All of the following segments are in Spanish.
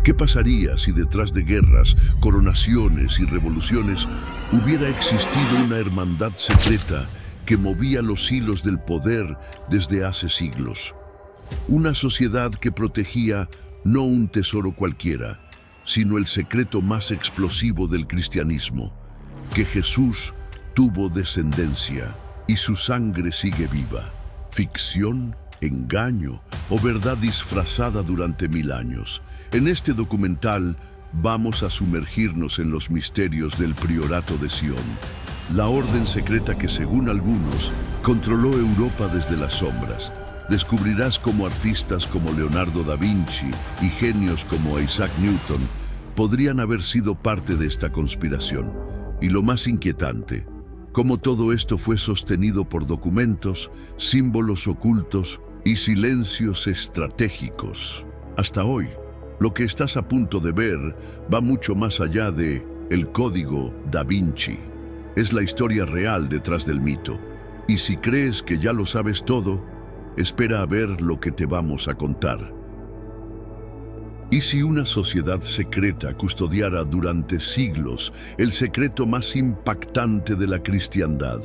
¿Qué pasaría si detrás de guerras, coronaciones y revoluciones hubiera existido una hermandad secreta que movía los hilos del poder desde hace siglos? Una sociedad que protegía no un tesoro cualquiera, sino el secreto más explosivo del cristianismo, que Jesús tuvo descendencia y su sangre sigue viva. Ficción, engaño o verdad disfrazada durante 1000 años. En este documental vamos a sumergirnos en los misterios del Priorato de Sion, la orden secreta que, según algunos, controló Europa desde las sombras. Descubrirás cómo artistas como Leonardo da Vinci y genios como Isaac Newton podrían haber sido parte de esta conspiración. Y lo más inquietante, cómo todo esto fue sostenido por documentos, símbolos ocultos y silencios estratégicos. Hasta hoy, lo que estás a punto de ver va mucho más allá de el Código Da Vinci. Es la historia real detrás del mito. Y si crees que ya lo sabes todo, espera a ver lo que te vamos a contar. ¿Y si una sociedad secreta custodiara durante siglos el secreto más impactante de la cristiandad?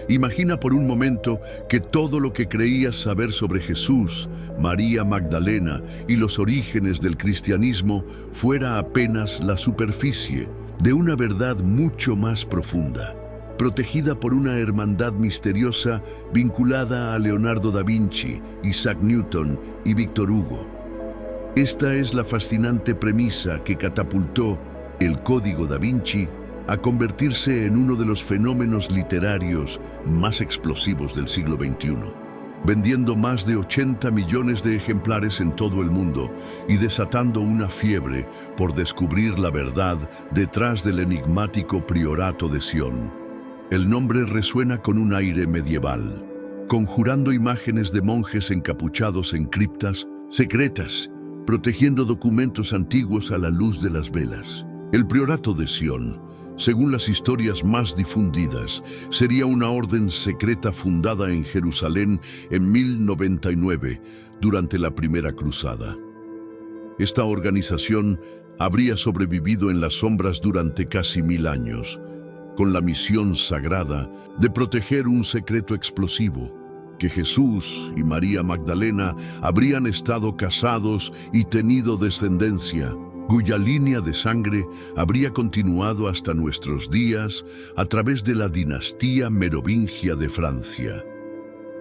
Imagina por un momento que todo lo que creías saber sobre Jesús, María Magdalena y los orígenes del cristianismo fuera apenas la superficie de una verdad mucho más profunda, protegida por una hermandad misteriosa vinculada a Leonardo da Vinci, Isaac Newton y Víctor Hugo. Esta es la fascinante premisa que catapultó el Código Da Vinci a convertirse en uno de los fenómenos literarios más explosivos del siglo XXI, vendiendo más de 80 millones de ejemplares en todo el mundo y desatando una fiebre por descubrir la verdad detrás del enigmático Priorato de Sion. El nombre resuena con un aire medieval, conjurando imágenes de monjes encapuchados en criptas secretas, protegiendo documentos antiguos a la luz de las velas. El Priorato de Sion, según las historias más difundidas, sería una orden secreta fundada en Jerusalén en 1099, durante la Primera Cruzada. Esta organización habría sobrevivido en las sombras durante casi 1000 años, con la misión sagrada de proteger un secreto explosivo, que Jesús y María Magdalena habrían estado casados y tenido descendencia, cuya línea de sangre habría continuado hasta nuestros días a través de la dinastía merovingia de Francia.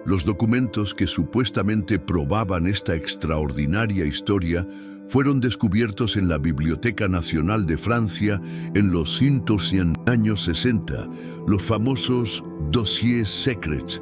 Los documentos que supuestamente probaban esta extraordinaria historia fueron descubiertos en la Biblioteca Nacional de Francia en los 100 años 60, los famosos Dossiers Secrets.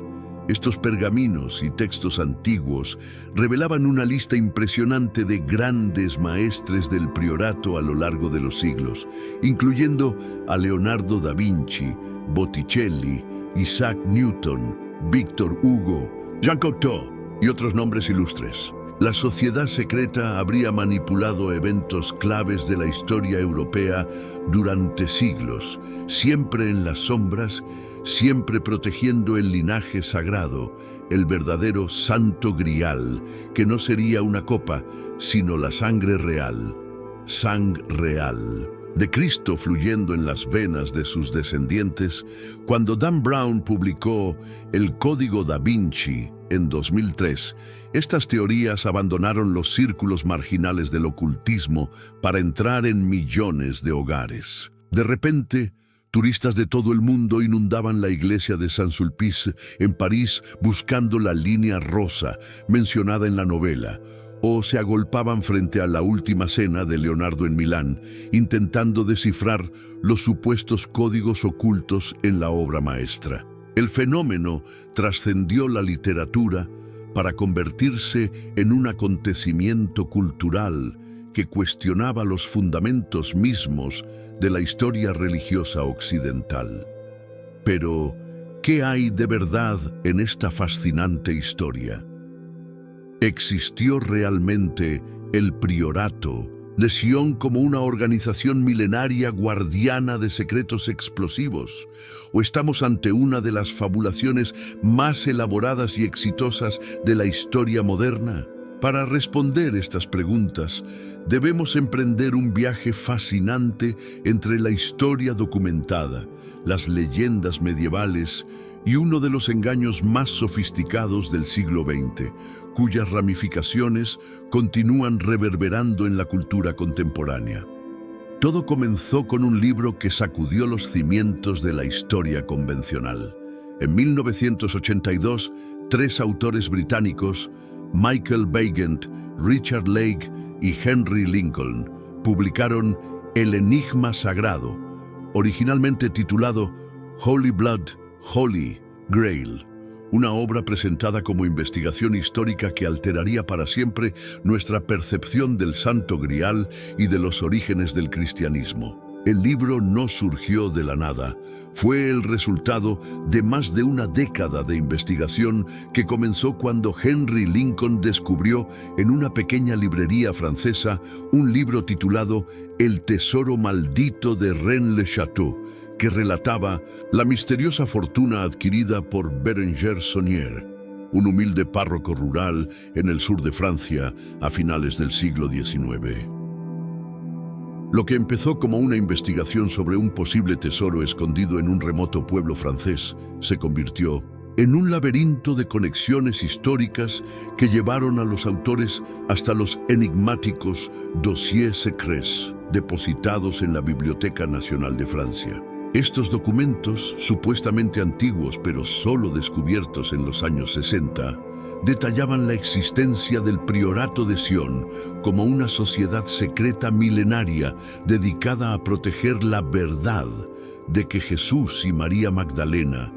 Estos pergaminos y textos antiguos revelaban una lista impresionante de grandes maestres del priorato a lo largo de los siglos, incluyendo a Leonardo da Vinci, Botticelli, Isaac Newton, Víctor Hugo, Jean Cocteau y otros nombres ilustres. La sociedad secreta habría manipulado eventos claves de la historia europea durante siglos, siempre en las sombras, siempre protegiendo el linaje sagrado, el verdadero Santo Grial, que no sería una copa, sino la sangre real, de Cristo fluyendo en las venas de sus descendientes. Cuando Dan Brown publicó el Código Da Vinci en 2003, estas teorías abandonaron los círculos marginales del ocultismo para entrar en millones de hogares. De repente, turistas de todo el mundo inundaban la iglesia de Saint-Sulpice en París buscando la línea rosa mencionada en la novela, o se agolpaban frente a La Última Cena de Leonardo en Milán, intentando descifrar los supuestos códigos ocultos en la obra maestra. El fenómeno trascendió la literatura para convertirse en un acontecimiento cultural que cuestionaba los fundamentos mismos de la historia religiosa occidental. Pero, ¿qué hay de verdad en esta fascinante historia? ¿Existió realmente el Priorato de Sion como una organización milenaria guardiana de secretos explosivos? ¿O estamos ante una de las fabulaciones más elaboradas y exitosas de la historia moderna? Para responder estas preguntas, debemos emprender un viaje fascinante entre la historia documentada, las leyendas medievales y uno de los engaños más sofisticados del siglo XX, cuyas ramificaciones continúan reverberando en la cultura contemporánea. Todo comenzó con un libro que sacudió los cimientos de la historia convencional. En 1982, tres autores británicos, Michael Begent, Richard Lake y Henry Lincoln, publicaron El Enigma Sagrado, originalmente titulado Holy Blood, Holy Grail, una obra presentada como investigación histórica que alteraría para siempre nuestra percepción del Santo Grial y de los orígenes del cristianismo. El libro no surgió de la nada, fue el resultado de más de una década de investigación que comenzó cuando Henry Lincoln descubrió en una pequeña librería francesa un libro titulado El tesoro maldito de Rennes-le-Château, que relataba la misteriosa fortuna adquirida por Bérenger Saunier, un humilde párroco rural en el sur de Francia a finales del siglo XIX. Lo que empezó como una investigación sobre un posible tesoro escondido en un remoto pueblo francés se convirtió en un laberinto de conexiones históricas que llevaron a los autores hasta los enigmáticos dossiers secrets depositados en la Biblioteca Nacional de Francia. Estos documentos, supuestamente antiguos pero solo descubiertos en los años 60, detallaban la existencia del Priorato de Sion como una sociedad secreta milenaria dedicada a proteger la verdad de que Jesús y María Magdalena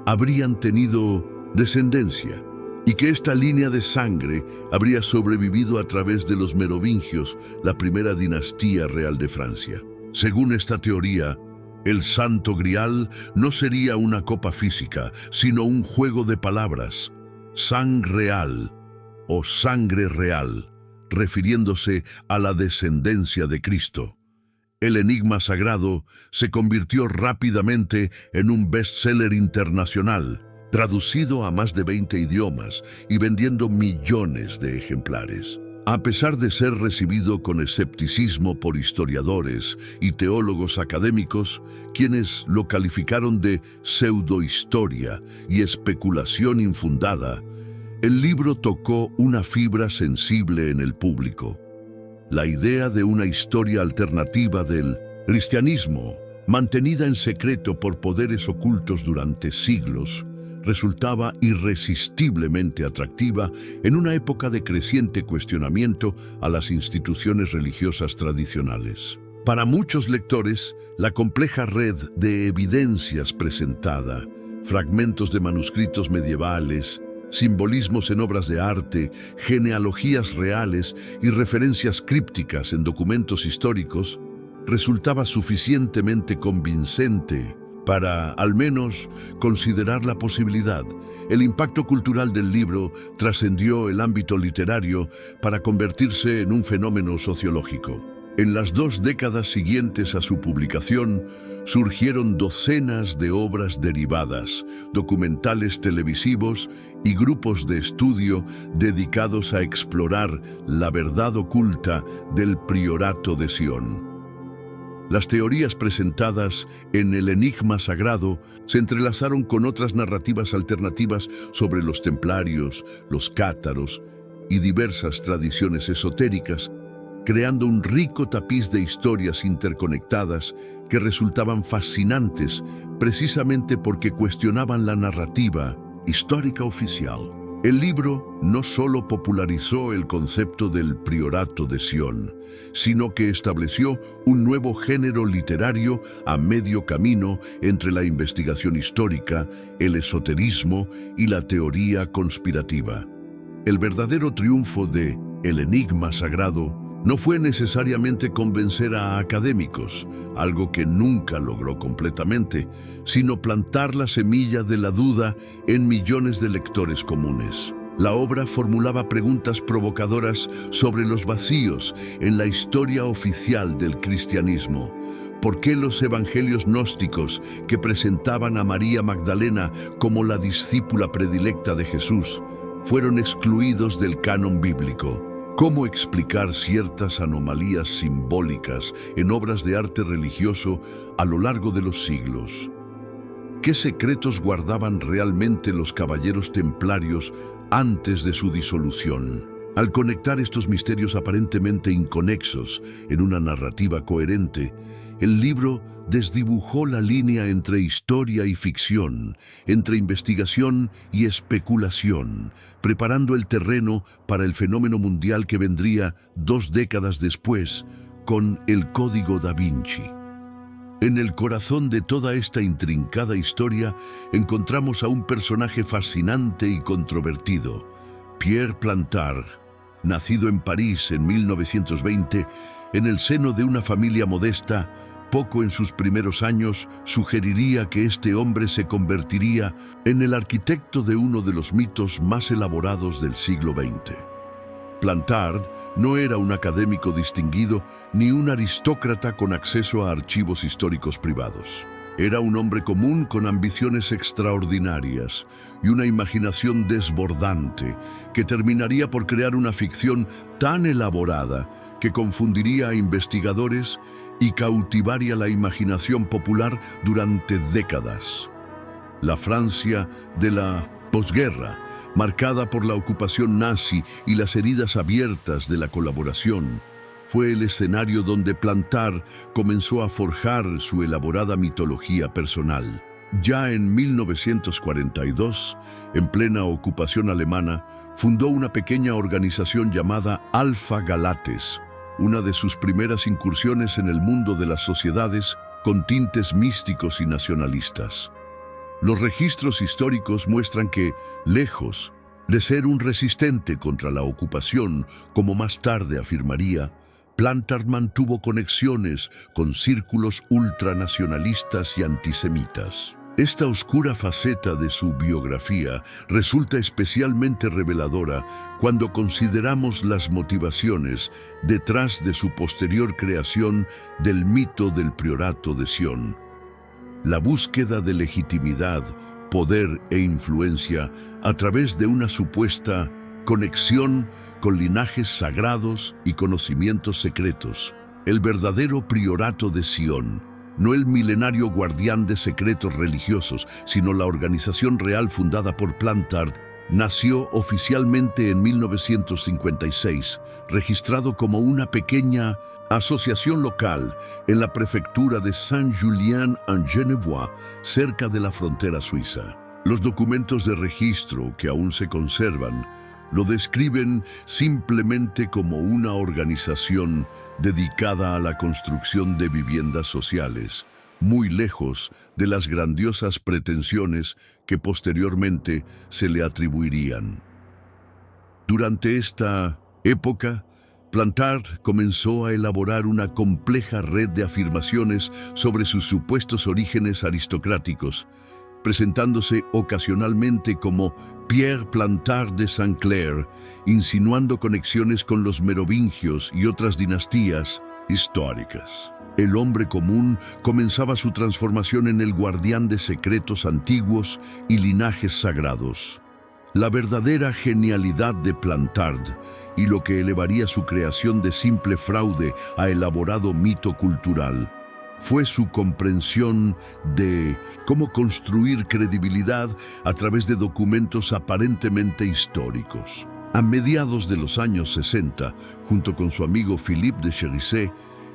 habrían tenido descendencia y que esta línea de sangre habría sobrevivido a través de los merovingios, la primera dinastía real de Francia. Según esta teoría, el Santo Grial no sería una copa física, sino un juego de palabras, sang real o sangre real, refiriéndose a la descendencia de Cristo. El enigma sagrado se convirtió rápidamente en un bestseller internacional, traducido a más de 20 idiomas y vendiendo millones de ejemplares. A pesar de ser recibido con escepticismo por historiadores y teólogos académicos, quienes lo calificaron de pseudohistoria y especulación infundada, el libro tocó una fibra sensible en el público. La idea de una historia alternativa del cristianismo, mantenida en secreto por poderes ocultos durante siglos, resultaba irresistiblemente atractiva en una época de creciente cuestionamiento a las instituciones religiosas tradicionales. Para muchos lectores, la compleja red de evidencias presentada, fragmentos de manuscritos medievales, simbolismos en obras de arte, genealogías reales y referencias crípticas en documentos históricos, resultaba suficientemente convincente para, al menos, considerar la posibilidad. El impacto cultural del libro trascendió el ámbito literario para convertirse en un fenómeno sociológico. En las 2 décadas siguientes a su publicación, surgieron docenas de obras derivadas, documentales televisivos y grupos de estudio dedicados a explorar la verdad oculta del Priorato de Sion. Las teorías presentadas en El Enigma Sagrado se entrelazaron con otras narrativas alternativas sobre los templarios, los cátaros y diversas tradiciones esotéricas, creando un rico tapiz de historias interconectadas que resultaban fascinantes precisamente porque cuestionaban la narrativa histórica oficial. El libro no solo popularizó el concepto del Priorato de Sion, sino que estableció un nuevo género literario a medio camino entre la investigación histórica, el esoterismo y la teoría conspirativa. El verdadero triunfo de El Enigma Sagrado no fue necesariamente convencer a académicos, algo que nunca logró completamente, sino plantar la semilla de la duda en millones de lectores comunes. La obra formulaba preguntas provocadoras sobre los vacíos en la historia oficial del cristianismo. ¿Por qué los evangelios gnósticos que presentaban a María Magdalena como la discípula predilecta de Jesús fueron excluidos del canon bíblico. ¿Cómo explicar ciertas anomalías simbólicas en obras de arte religioso a lo largo de los siglos? ¿Qué secretos guardaban realmente los caballeros templarios antes de su disolución? Al conectar estos misterios aparentemente inconexos en una narrativa coherente, el libro desdibujó la línea entre historia y ficción, entre investigación y especulación, preparando el terreno para el fenómeno mundial que vendría 2 décadas después con el Código da Vinci. En el corazón de toda esta intrincada historia encontramos a un personaje fascinante y controvertido, Pierre Plantard, nacido en París en 1920, en el seno de una familia modesta. Poco en sus primeros años sugeriría que este hombre se convertiría en el arquitecto de uno de los mitos más elaborados del siglo XX. Plantard no era un académico distinguido ni un aristócrata con acceso a archivos históricos privados. Era un hombre común con ambiciones extraordinarias y una imaginación desbordante que terminaría por crear una ficción tan elaborada que confundiría a investigadores y cautivaría la imaginación popular durante décadas. La Francia de la posguerra, marcada por la ocupación nazi y las heridas abiertas de la colaboración, fue el escenario donde Plantard comenzó a forjar su elaborada mitología personal. Ya en 1942, en plena ocupación alemana, fundó una pequeña organización llamada Alpha Galates, una de sus primeras incursiones en el mundo de las sociedades con tintes místicos y nacionalistas. Los registros históricos muestran que, lejos de ser un resistente contra la ocupación, como más tarde afirmaría, Plantard mantuvo conexiones con círculos ultranacionalistas y antisemitas. Esta oscura faceta de su biografía resulta especialmente reveladora cuando consideramos las motivaciones detrás de su posterior creación del mito del Priorato de Sion. La búsqueda de legitimidad, poder e influencia a través de una supuesta conexión con linajes sagrados y conocimientos secretos. El verdadero Priorato de Sion, no el milenario guardián de secretos religiosos, sino la organización real fundada por Plantard, nació oficialmente en 1956, registrado como una pequeña asociación local en la prefectura de Saint-Julien-en-Genevois, cerca de la frontera suiza. Los documentos de registro que aún se conservan lo describen simplemente como una organización dedicada a la construcción de viviendas sociales, muy lejos de las grandiosas pretensiones que posteriormente se le atribuirían. Durante esta época, Plantard comenzó a elaborar una compleja red de afirmaciones sobre sus supuestos orígenes aristocráticos, presentándose ocasionalmente como Pierre Plantard de Saint-Clair, insinuando conexiones con los merovingios y otras dinastías históricas. El hombre común comenzaba su transformación en el guardián de secretos antiguos y linajes sagrados. La verdadera genialidad de Plantard y lo que elevaría su creación de simple fraude a elaborado mito cultural fue su comprensión de cómo construir credibilidad a través de documentos aparentemente históricos. A mediados de los años 60, junto con su amigo Philippe de Cherisset,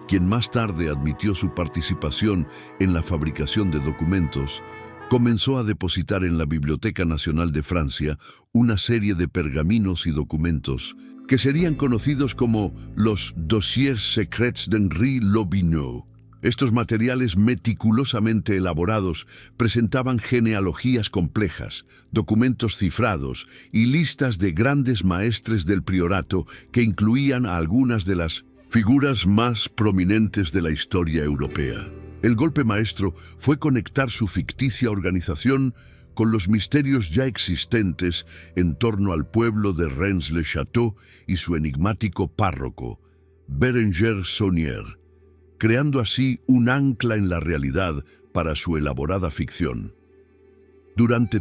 quien más tarde admitió su participación en la fabricación de documentos, comenzó a depositar en la Biblioteca Nacional de Francia una serie de pergaminos y documentos que serían conocidos como los Dossiers secrets d'Henri Lobineau. Estos materiales meticulosamente elaborados presentaban genealogías complejas, documentos cifrados y listas de grandes maestres del priorato que incluían a algunas de las figuras más prominentes de la historia europea. El golpe maestro fue conectar su ficticia organización con los misterios ya existentes en torno al pueblo de Rennes-le-Château y su enigmático párroco, Bérenger Saunier, creando así un ancla en la realidad para su elaborada ficción. Durante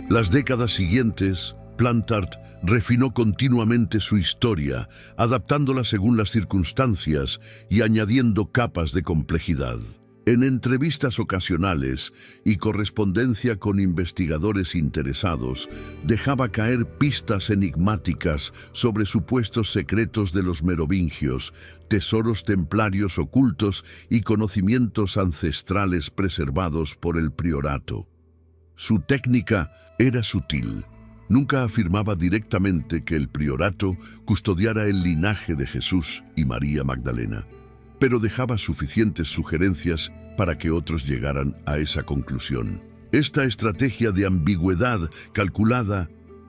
las décadas siguientes, Plantard refinó continuamente su historia, adaptándola según las circunstancias y añadiendo capas de complejidad. En entrevistas ocasionales y correspondencia con investigadores interesados, dejaba caer pistas enigmáticas sobre supuestos secretos de los merovingios, tesoros templarios ocultos y conocimientos ancestrales preservados por el priorato. Su técnica era sutil. Nunca afirmaba directamente que el priorato custodiara el linaje de Jesús y María Magdalena, pero dejaba suficientes sugerencias para que otros llegaran a esa conclusión. Esta estrategia de ambigüedad calculada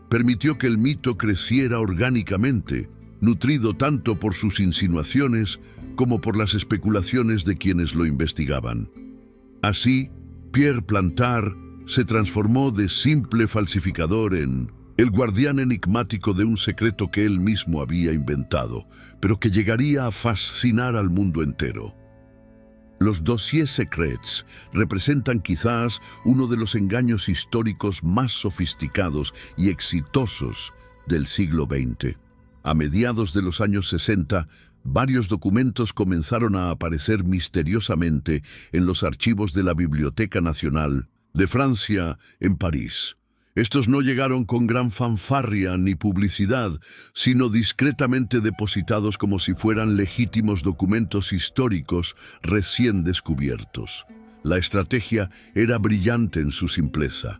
permitió que el mito creciera orgánicamente, nutrido tanto por sus insinuaciones como por las especulaciones de quienes lo investigaban. Así, Pierre Plantard se transformó de simple falsificador en el guardián enigmático de un secreto que él mismo había inventado, pero que llegaría a fascinar al mundo entero. Los dossiers secrets representan quizás uno de los engaños históricos más sofisticados y exitosos del siglo XX. A mediados de los años 60, varios documentos comenzaron a aparecer misteriosamente en los archivos de la Biblioteca Nacional de Francia en París. Estos no llegaron con gran fanfarria ni publicidad, sino discretamente depositados como si fueran legítimos documentos históricos recién descubiertos. La estrategia era brillante en su simpleza.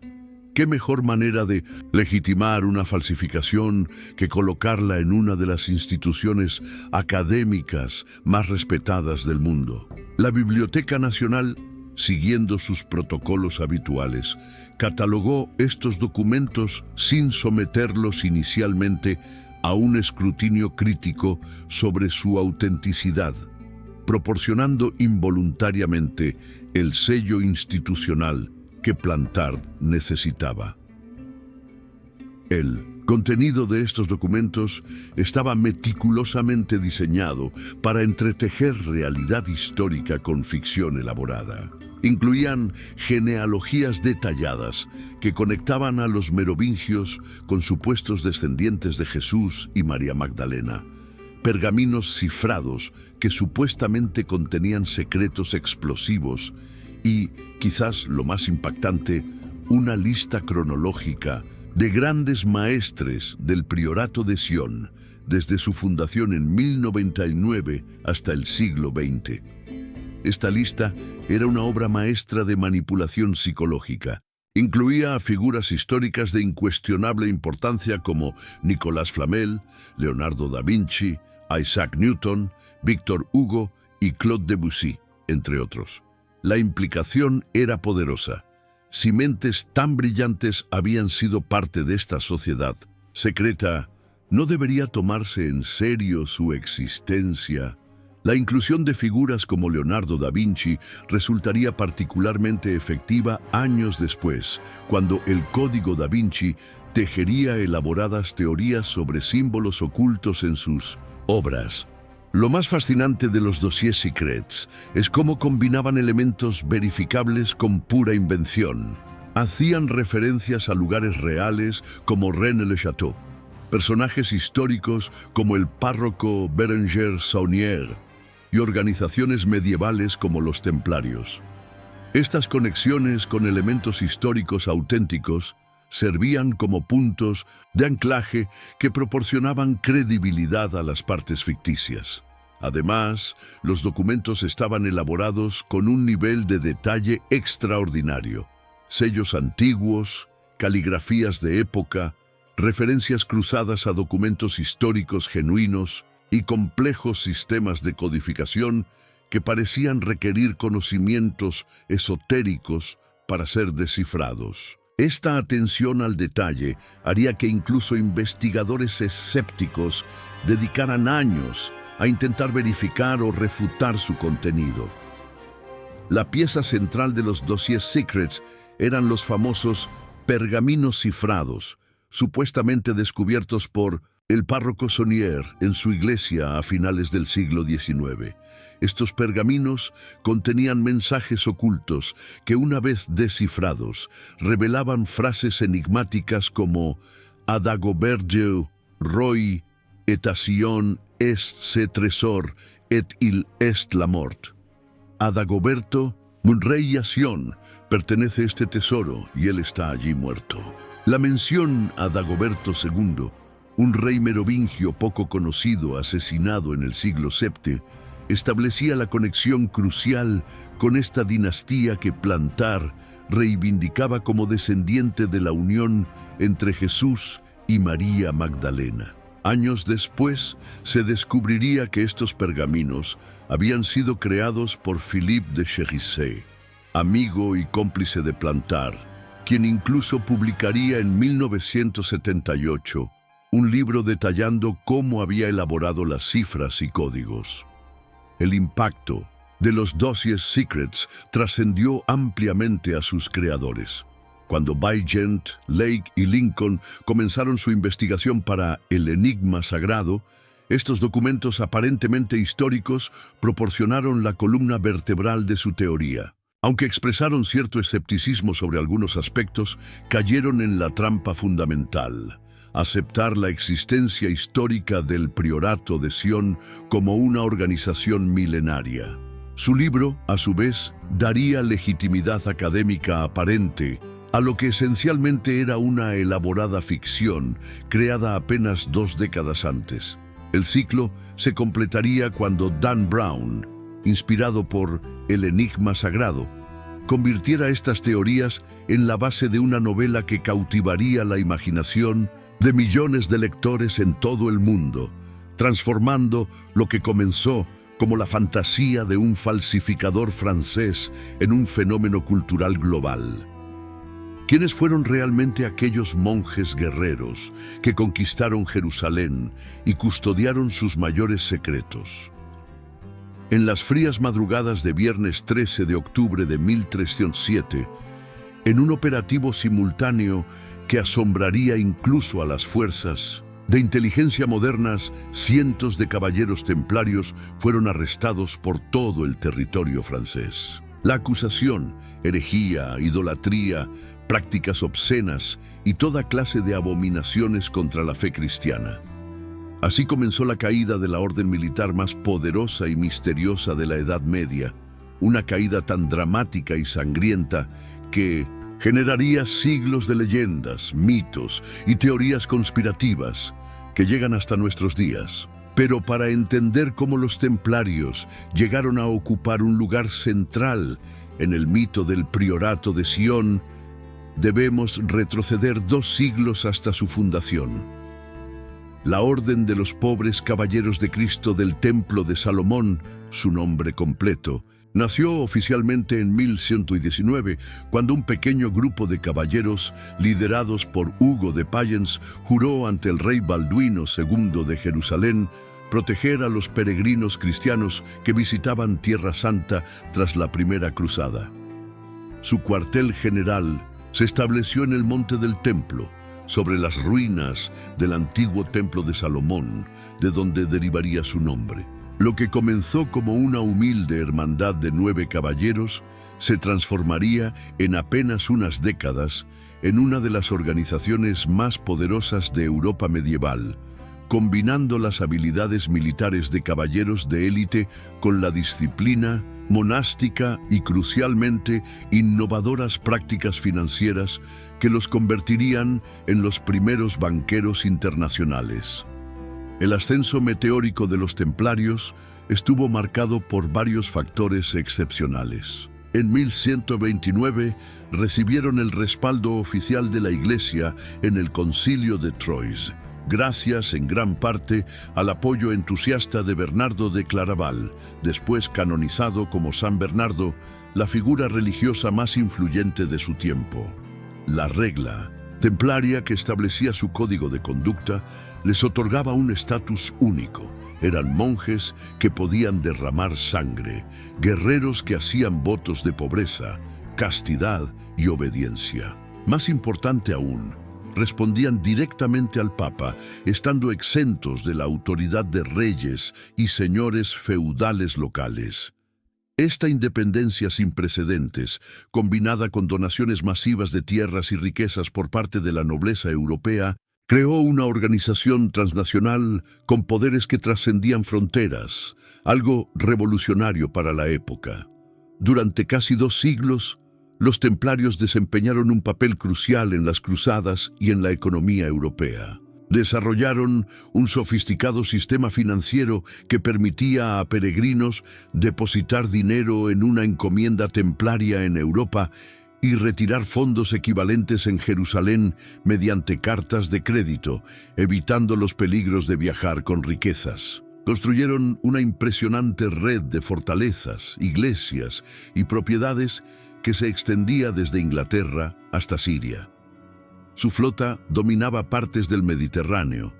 ¿Qué mejor manera de legitimar una falsificación que colocarla en una de las instituciones académicas más respetadas del mundo? La Biblioteca Nacional, siguiendo sus protocolos habituales, catalogó estos documentos sin someterlos inicialmente a un escrutinio crítico sobre su autenticidad, proporcionando involuntariamente el sello institucional que Plantard necesitaba. El contenido de estos documentos estaba meticulosamente diseñado para entretejer realidad histórica con ficción elaborada. Incluían genealogías detalladas que conectaban a los merovingios con supuestos descendientes de Jesús y María Magdalena, pergaminos cifrados que supuestamente contenían secretos explosivos y, quizás lo más impactante, una lista cronológica de grandes maestres del Priorato de Sion, desde su fundación en 1099 hasta el siglo XX. Esta lista era una obra maestra de manipulación psicológica. Incluía a figuras históricas de incuestionable importancia como Nicolas Flamel, Leonardo da Vinci, Isaac Newton, Victor Hugo y Claude Debussy, entre otros. La implicación era poderosa. Si mentes tan brillantes habían sido parte de esta sociedad secreta, ¿no debería tomarse en serio su existencia? La inclusión de figuras como Leonardo da Vinci resultaría particularmente efectiva años después, cuando el Código da Vinci tejería elaboradas teorías sobre símbolos ocultos en sus obras. Lo más fascinante de los dossiers secrets es cómo combinaban elementos verificables con pura invención. Hacían referencias a lugares reales como Rennes-le-Château, personajes históricos como el párroco Bérenger Saunier y organizaciones medievales como los templarios. Estas conexiones con elementos históricos auténticos servían como puntos de anclaje que proporcionaban credibilidad a las partes ficticias. Además, los documentos estaban elaborados con un nivel de detalle extraordinario. Sellos antiguos, caligrafías de época, referencias cruzadas a documentos históricos genuinos y complejos sistemas de codificación que parecían requerir conocimientos esotéricos para ser descifrados. Esta atención al detalle haría que incluso investigadores escépticos dedicaran años a intentar verificar o refutar su contenido. La pieza central de los dossiers secrets eran los famosos pergaminos cifrados, supuestamente descubiertos por el párroco Saunier en su iglesia a finales del siglo XIX. Estos pergaminos contenían mensajes ocultos que, una vez descifrados, revelaban frases enigmáticas como a Dagoberteu, Roy, etación est se tresor, et il est la mort. A Dagoberto, un rey a Sion, pertenece este tesoro y él está allí muerto. La mención a Dagoberto II, un rey merovingio poco conocido asesinado en el siglo VII, establecía la conexión crucial con esta dinastía que Plantar reivindicaba como descendiente de la unión entre Jesús y María Magdalena. Años después, se descubriría que estos pergaminos habían sido creados por Philippe de Chérisey, amigo y cómplice de Plantar, quien incluso publicaría en 1978 un libro detallando cómo había elaborado las cifras y códigos. El impacto de los Dossiers Secrets trascendió ampliamente a sus creadores. Cuando Baigent, Lake y Lincoln comenzaron su investigación para el Enigma Sagrado, estos documentos aparentemente históricos proporcionaron la columna vertebral de su teoría. Aunque expresaron cierto escepticismo sobre algunos aspectos, cayeron en la trampa fundamental: aceptar la existencia histórica del Priorato de Sion como una organización milenaria. Su libro, a su vez, daría legitimidad académica aparente a lo que esencialmente era una elaborada ficción creada apenas 2 décadas antes. El ciclo se completaría cuando Dan Brown, inspirado por El Enigma Sagrado, convirtiera estas teorías en la base de una novela que cautivaría la imaginación de millones de lectores en todo el mundo, transformando lo que comenzó como la fantasía de un falsificador francés en un fenómeno cultural global. ¿Quiénes fueron realmente aquellos monjes guerreros que conquistaron Jerusalén y custodiaron sus mayores secretos? En las frías madrugadas de viernes 13 de octubre de 1307, en un operativo simultáneo que asombraría incluso a las fuerzas de inteligencia modernas, cientos de caballeros templarios fueron arrestados por todo el territorio francés. La acusación, herejía, idolatría, prácticas obscenas y toda clase de abominaciones contra la fe cristiana. Así comenzó la caída de la orden militar más poderosa y misteriosa de la Edad Media, una caída tan dramática y sangrienta que generaría siglos de leyendas, mitos y teorías conspirativas que llegan hasta nuestros días. Pero para entender cómo los templarios llegaron a ocupar un lugar central en el mito del Priorato de Sion, debemos retroceder 2 siglos hasta su fundación. La Orden de los Pobres Caballeros de Cristo del Templo de Salomón, su nombre completo, nació oficialmente en 1119, cuando un pequeño grupo de caballeros, liderados por Hugo de Payens, juró ante el rey Balduino II de Jerusalén proteger a los peregrinos cristianos que visitaban Tierra Santa tras la Primera Cruzada. Su cuartel general se estableció en el Monte del Templo, sobre las ruinas del antiguo Templo de Salomón, de donde derivaría su nombre. Lo que comenzó como una humilde hermandad de 9 caballeros se transformaría en apenas unas décadas en una de las organizaciones más poderosas de Europa medieval, combinando las habilidades militares de caballeros de élite con la disciplina monástica y, crucialmente, innovadoras prácticas financieras que los convertirían en los primeros banqueros internacionales. El ascenso meteórico de los templarios estuvo marcado por varios factores excepcionales. En 1129 recibieron el respaldo oficial de la Iglesia en el Concilio de Troyes, gracias en gran parte al apoyo entusiasta de Bernardo de Claraval, después canonizado como San Bernardo, la figura religiosa más influyente de su tiempo. La regla templaria, que establecía su código de conducta, les otorgaba un estatus único. Eran monjes que podían derramar sangre, guerreros que hacían votos de pobreza, castidad y obediencia. Más importante aún, respondían directamente al Papa, estando exentos de la autoridad de reyes y señores feudales locales. Esta independencia sin precedentes, combinada con donaciones masivas de tierras y riquezas por parte de la nobleza europea, Creó una organización transnacional con poderes que trascendían fronteras, algo revolucionario para la época. Durante casi 2 siglos, los templarios desempeñaron un papel crucial en las cruzadas y en la economía europea. Desarrollaron un sofisticado sistema financiero que permitía a peregrinos depositar dinero en una encomienda templaria en Europa y retirar fondos equivalentes en Jerusalén mediante cartas de crédito, evitando los peligros de viajar con riquezas. Construyeron una impresionante red de fortalezas, iglesias y propiedades que se extendía desde Inglaterra hasta Siria. Su flota dominaba partes del Mediterráneo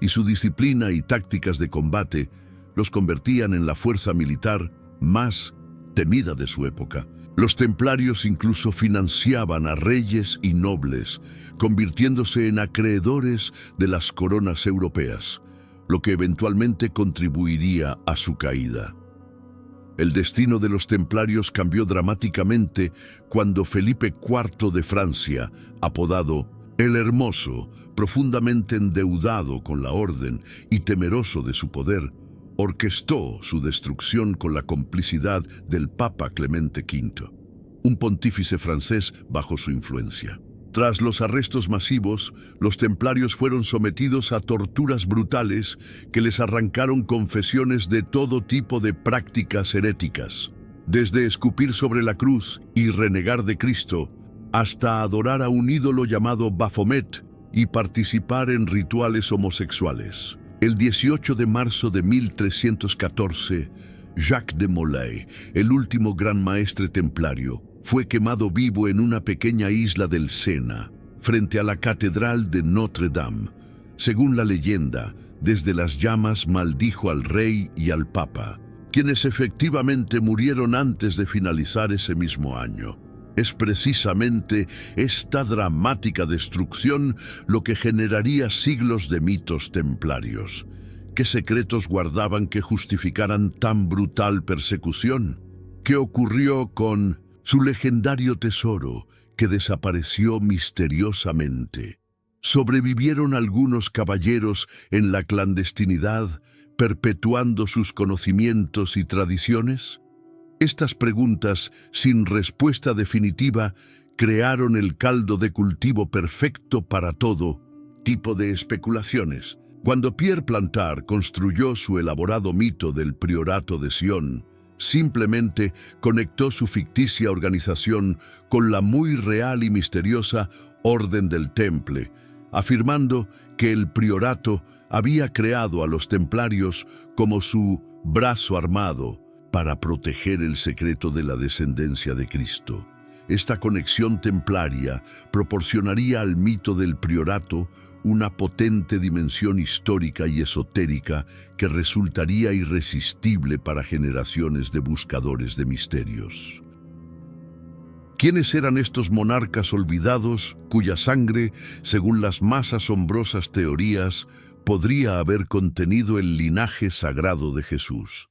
y su disciplina y tácticas de combate los convertían en la fuerza militar más temida de su época. Los templarios incluso financiaban a reyes y nobles, convirtiéndose en acreedores de las coronas europeas, lo que eventualmente contribuiría a su caída. El destino de los templarios cambió dramáticamente cuando Felipe IV de Francia, apodado el Hermoso, profundamente endeudado con la orden y temeroso de su poder, orquestó su destrucción con la complicidad del Papa Clemente V, un pontífice francés bajo su influencia. Tras los arrestos masivos, los templarios fueron sometidos a torturas brutales que les arrancaron confesiones de todo tipo de prácticas heréticas, desde escupir sobre la cruz y renegar de Cristo, hasta adorar a un ídolo llamado Baphomet y participar en rituales homosexuales. El 18 de marzo de 1314, Jacques de Molay, el último gran maestre templario, fue quemado vivo en una pequeña isla del Sena, frente a la Catedral de Notre Dame. Según la leyenda, desde las llamas maldijo al rey y al papa, quienes efectivamente murieron antes de finalizar ese mismo año. Es precisamente esta dramática destrucción lo que generaría siglos de mitos templarios. ¿Qué secretos guardaban que justificaran tan brutal persecución? ¿Qué ocurrió con su legendario tesoro que desapareció misteriosamente? ¿Sobrevivieron algunos caballeros en la clandestinidad, perpetuando sus conocimientos y tradiciones? Estas preguntas, sin respuesta definitiva, crearon el caldo de cultivo perfecto para todo tipo de especulaciones. Cuando Pierre Plantard construyó su elaborado mito del Priorato de Sion, simplemente conectó su ficticia organización con la muy real y misteriosa Orden del Temple, afirmando que el Priorato había creado a los templarios como su brazo armado para proteger el secreto de la descendencia de Cristo. Esta conexión templaria proporcionaría al mito del priorato una potente dimensión histórica y esotérica que resultaría irresistible para generaciones de buscadores de misterios. ¿Quiénes eran estos monarcas olvidados cuya sangre, según las más asombrosas teorías, podría haber contenido el linaje sagrado de Jesús?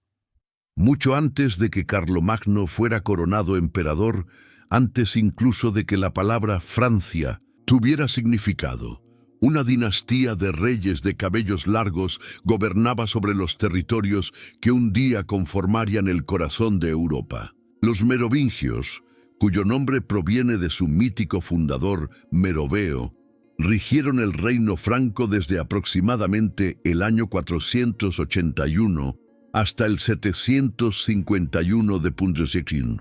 Mucho antes de que Carlomagno fuera coronado emperador, antes incluso de que la palabra Francia tuviera significado, una dinastía de reyes de cabellos largos gobernaba sobre los territorios que un día conformarían el corazón de Europa. Los merovingios, cuyo nombre proviene de su mítico fundador Meroveo, rigieron el reino franco desde aproximadamente el año 481 hasta el 751 de Punjabin.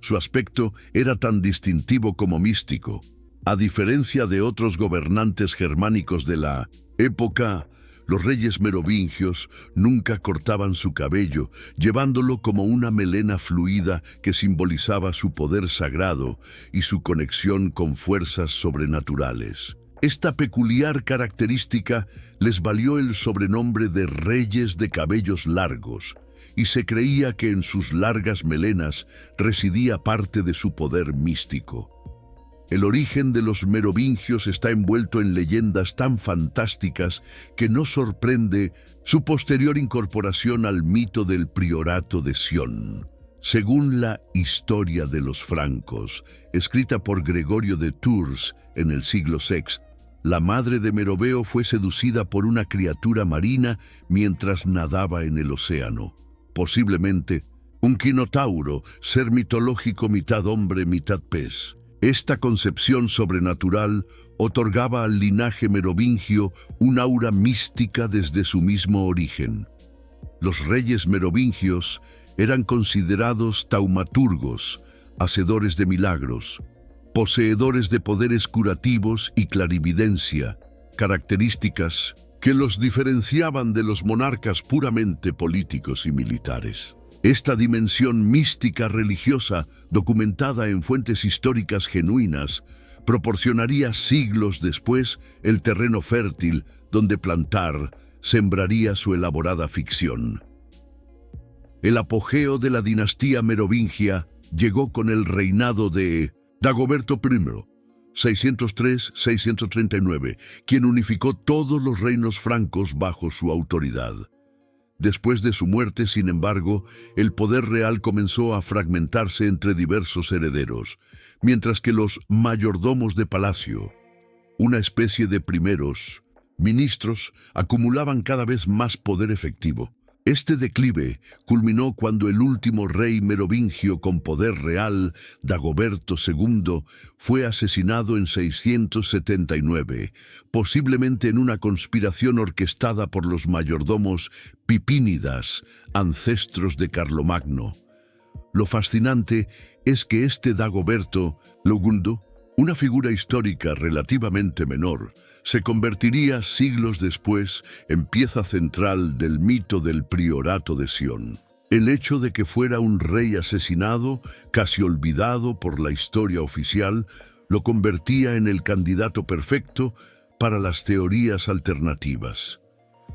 Su aspecto era tan distintivo como místico. A diferencia de otros gobernantes germánicos de la época, los reyes merovingios nunca cortaban su cabello, llevándolo como una melena fluida que simbolizaba su poder sagrado y su conexión con fuerzas sobrenaturales. Esta peculiar característica les valió el sobrenombre de reyes de cabellos largos, y se creía que en sus largas melenas residía parte de su poder místico. El origen de los merovingios está envuelto en leyendas tan fantásticas que no sorprende su posterior incorporación al mito del Priorato de Sion. Según la Historia de los francos, escrita por Gregorio de Tours en el siglo VI, La madre de Meroveo fue seducida por una criatura marina mientras nadaba en el océano. Posiblemente un quinotauro, ser mitológico mitad hombre, mitad pez. Esta concepción sobrenatural otorgaba al linaje merovingio un aura mística desde su mismo origen. Los reyes merovingios eran considerados taumaturgos, hacedores de milagros, poseedores de poderes curativos y clarividencia, características que los diferenciaban de los monarcas puramente políticos y militares. Esta dimensión mística religiosa, documentada en fuentes históricas genuinas, proporcionaría siglos después el terreno fértil donde Plantar sembraría su elaborada ficción. El apogeo de la dinastía merovingia llegó con el reinado de Dagoberto I, 603-639, quien unificó todos los reinos francos bajo su autoridad. Después de su muerte, sin embargo, el poder real comenzó a fragmentarse entre diversos herederos, mientras que los mayordomos de palacio, una especie de primeros ministros, acumulaban cada vez más poder efectivo. Este declive culminó cuando el último rey merovingio con poder real, Dagoberto II, fue asesinado en 679, posiblemente en una conspiración orquestada por los mayordomos pipínidas, ancestros de Carlomagno. Lo fascinante es que este Dagoberto II, una figura histórica relativamente menor, se convertiría siglos después en pieza central del mito del priorato de Sion. El hecho de que fuera un rey asesinado, casi olvidado por la historia oficial, lo convertía en el candidato perfecto para las teorías alternativas.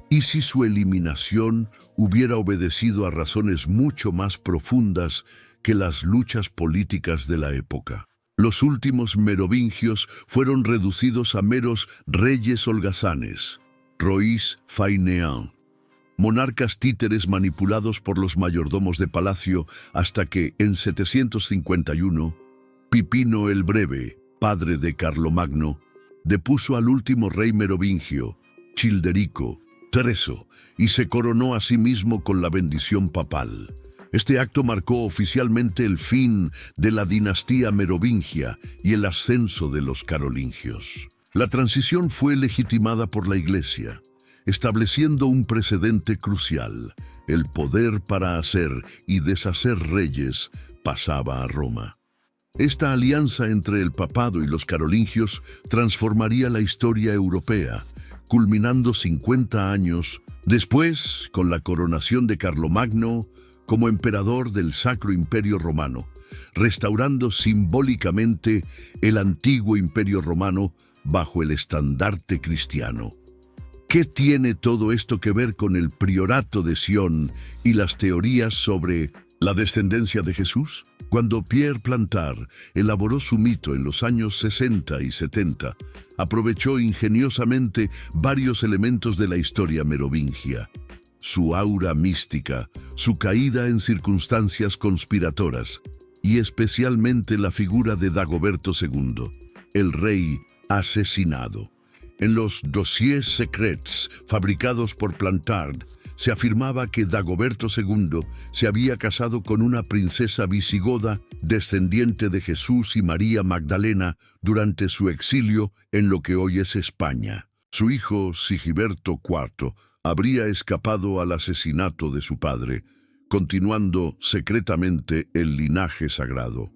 ¿Y si su eliminación hubiera obedecido a razones mucho más profundas que las luchas políticas de la época? Los últimos merovingios fueron reducidos a meros reyes holgazanes, rois fainéants, monarcas títeres manipulados por los mayordomos de palacio hasta que, en 751, Pipino el Breve, padre de Carlomagno, depuso al último rey merovingio, Childerico, Treso, y se coronó a sí mismo con la bendición papal. Este acto marcó oficialmente el fin de la dinastía merovingia y el ascenso de los carolingios. La transición fue legitimada por la Iglesia, estableciendo un precedente crucial. El poder para hacer y deshacer reyes pasaba a Roma. Esta alianza entre el papado y los carolingios transformaría la historia europea, culminando 50 años después con la coronación de Carlomagno como emperador del Sacro Imperio Romano, restaurando simbólicamente el antiguo Imperio Romano bajo el estandarte cristiano. ¿Qué tiene todo esto que ver con el priorato de Sion y las teorías sobre la descendencia de Jesús? Cuando Pierre Plantar elaboró su mito en los años 60 y 70, aprovechó ingeniosamente varios elementos de la historia merovingia. Su aura mística, su caída en circunstancias conspiratoras y especialmente la figura de Dagoberto II, el rey asesinado. En los dossiers secrets fabricados por Plantard, se afirmaba que Dagoberto II se había casado con una princesa visigoda descendiente de Jesús y María Magdalena durante su exilio en lo que hoy es España. Su hijo Sigiberto IV habría escapado al asesinato de su padre, continuando secretamente el linaje sagrado.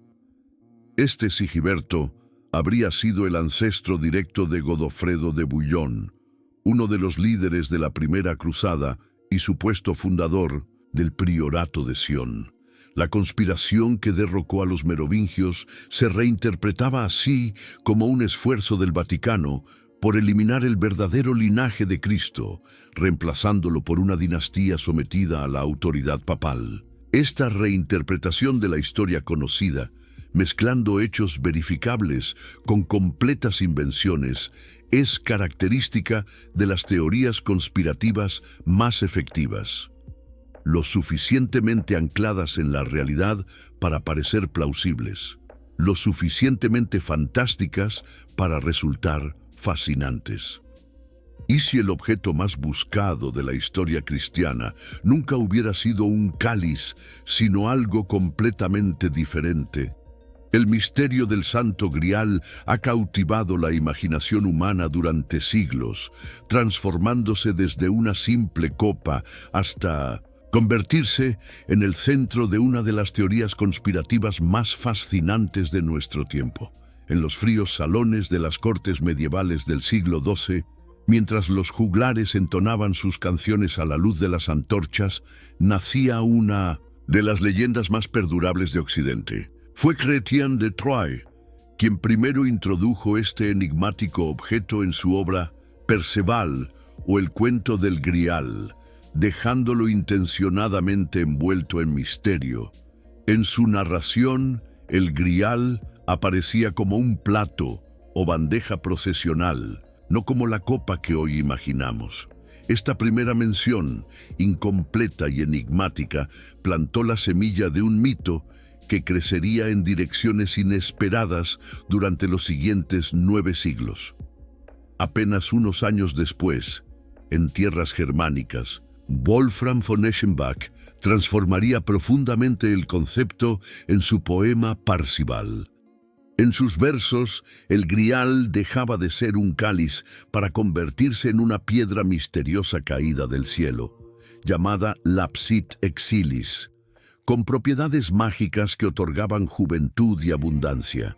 Este Sigiberto habría sido el ancestro directo de Godofredo de Bouillon, uno de los líderes de la Primera Cruzada y supuesto fundador del priorato de Sion. La conspiración que derrocó a los merovingios se reinterpretaba así como un esfuerzo del Vaticano por eliminar el verdadero linaje de Cristo, reemplazándolo por una dinastía sometida a la autoridad papal. Esta reinterpretación de la historia conocida, mezclando hechos verificables con completas invenciones, es característica de las teorías conspirativas más efectivas, lo suficientemente ancladas en la realidad para parecer plausibles, lo suficientemente fantásticas para resultar fascinantes. ¿Y si el objeto más buscado de la historia cristiana nunca hubiera sido un cáliz, sino algo completamente diferente? El misterio del Santo Grial ha cautivado la imaginación humana durante siglos, transformándose desde una simple copa hasta convertirse en el centro de una de las teorías conspirativas más fascinantes de nuestro tiempo. En los fríos salones de las cortes medievales del siglo XII, mientras los juglares entonaban sus canciones a la luz de las antorchas, nacía una de las leyendas más perdurables de Occidente. Fue Chrétien de Troyes quien primero introdujo este enigmático objeto en su obra Perceval o el cuento del Grial, dejándolo intencionadamente envuelto en misterio. En su narración, el Grial aparecía como un plato o bandeja procesional, no como la copa que hoy imaginamos. Esta primera mención, incompleta y enigmática, plantó la semilla de un mito que crecería en direcciones inesperadas durante los siguientes 9 siglos. Apenas unos años después, en tierras germánicas, Wolfram von Eschenbach transformaría profundamente el concepto en su poema Parzival. En sus versos, el Grial dejaba de ser un cáliz para convertirse en una piedra misteriosa caída del cielo, llamada Lapsit Exilis, con propiedades mágicas que otorgaban juventud y abundancia.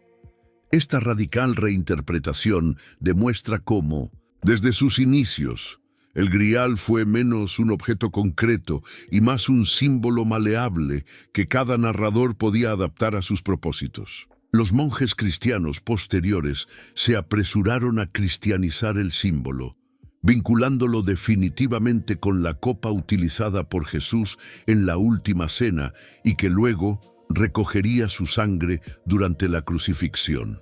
Esta radical reinterpretación demuestra cómo, desde sus inicios, el Grial fue menos un objeto concreto y más un símbolo maleable que cada narrador podía adaptar a sus propósitos. Los monjes cristianos posteriores se apresuraron a cristianizar el símbolo, vinculándolo definitivamente con la copa utilizada por Jesús en la última cena y que luego recogería su sangre durante la crucifixión.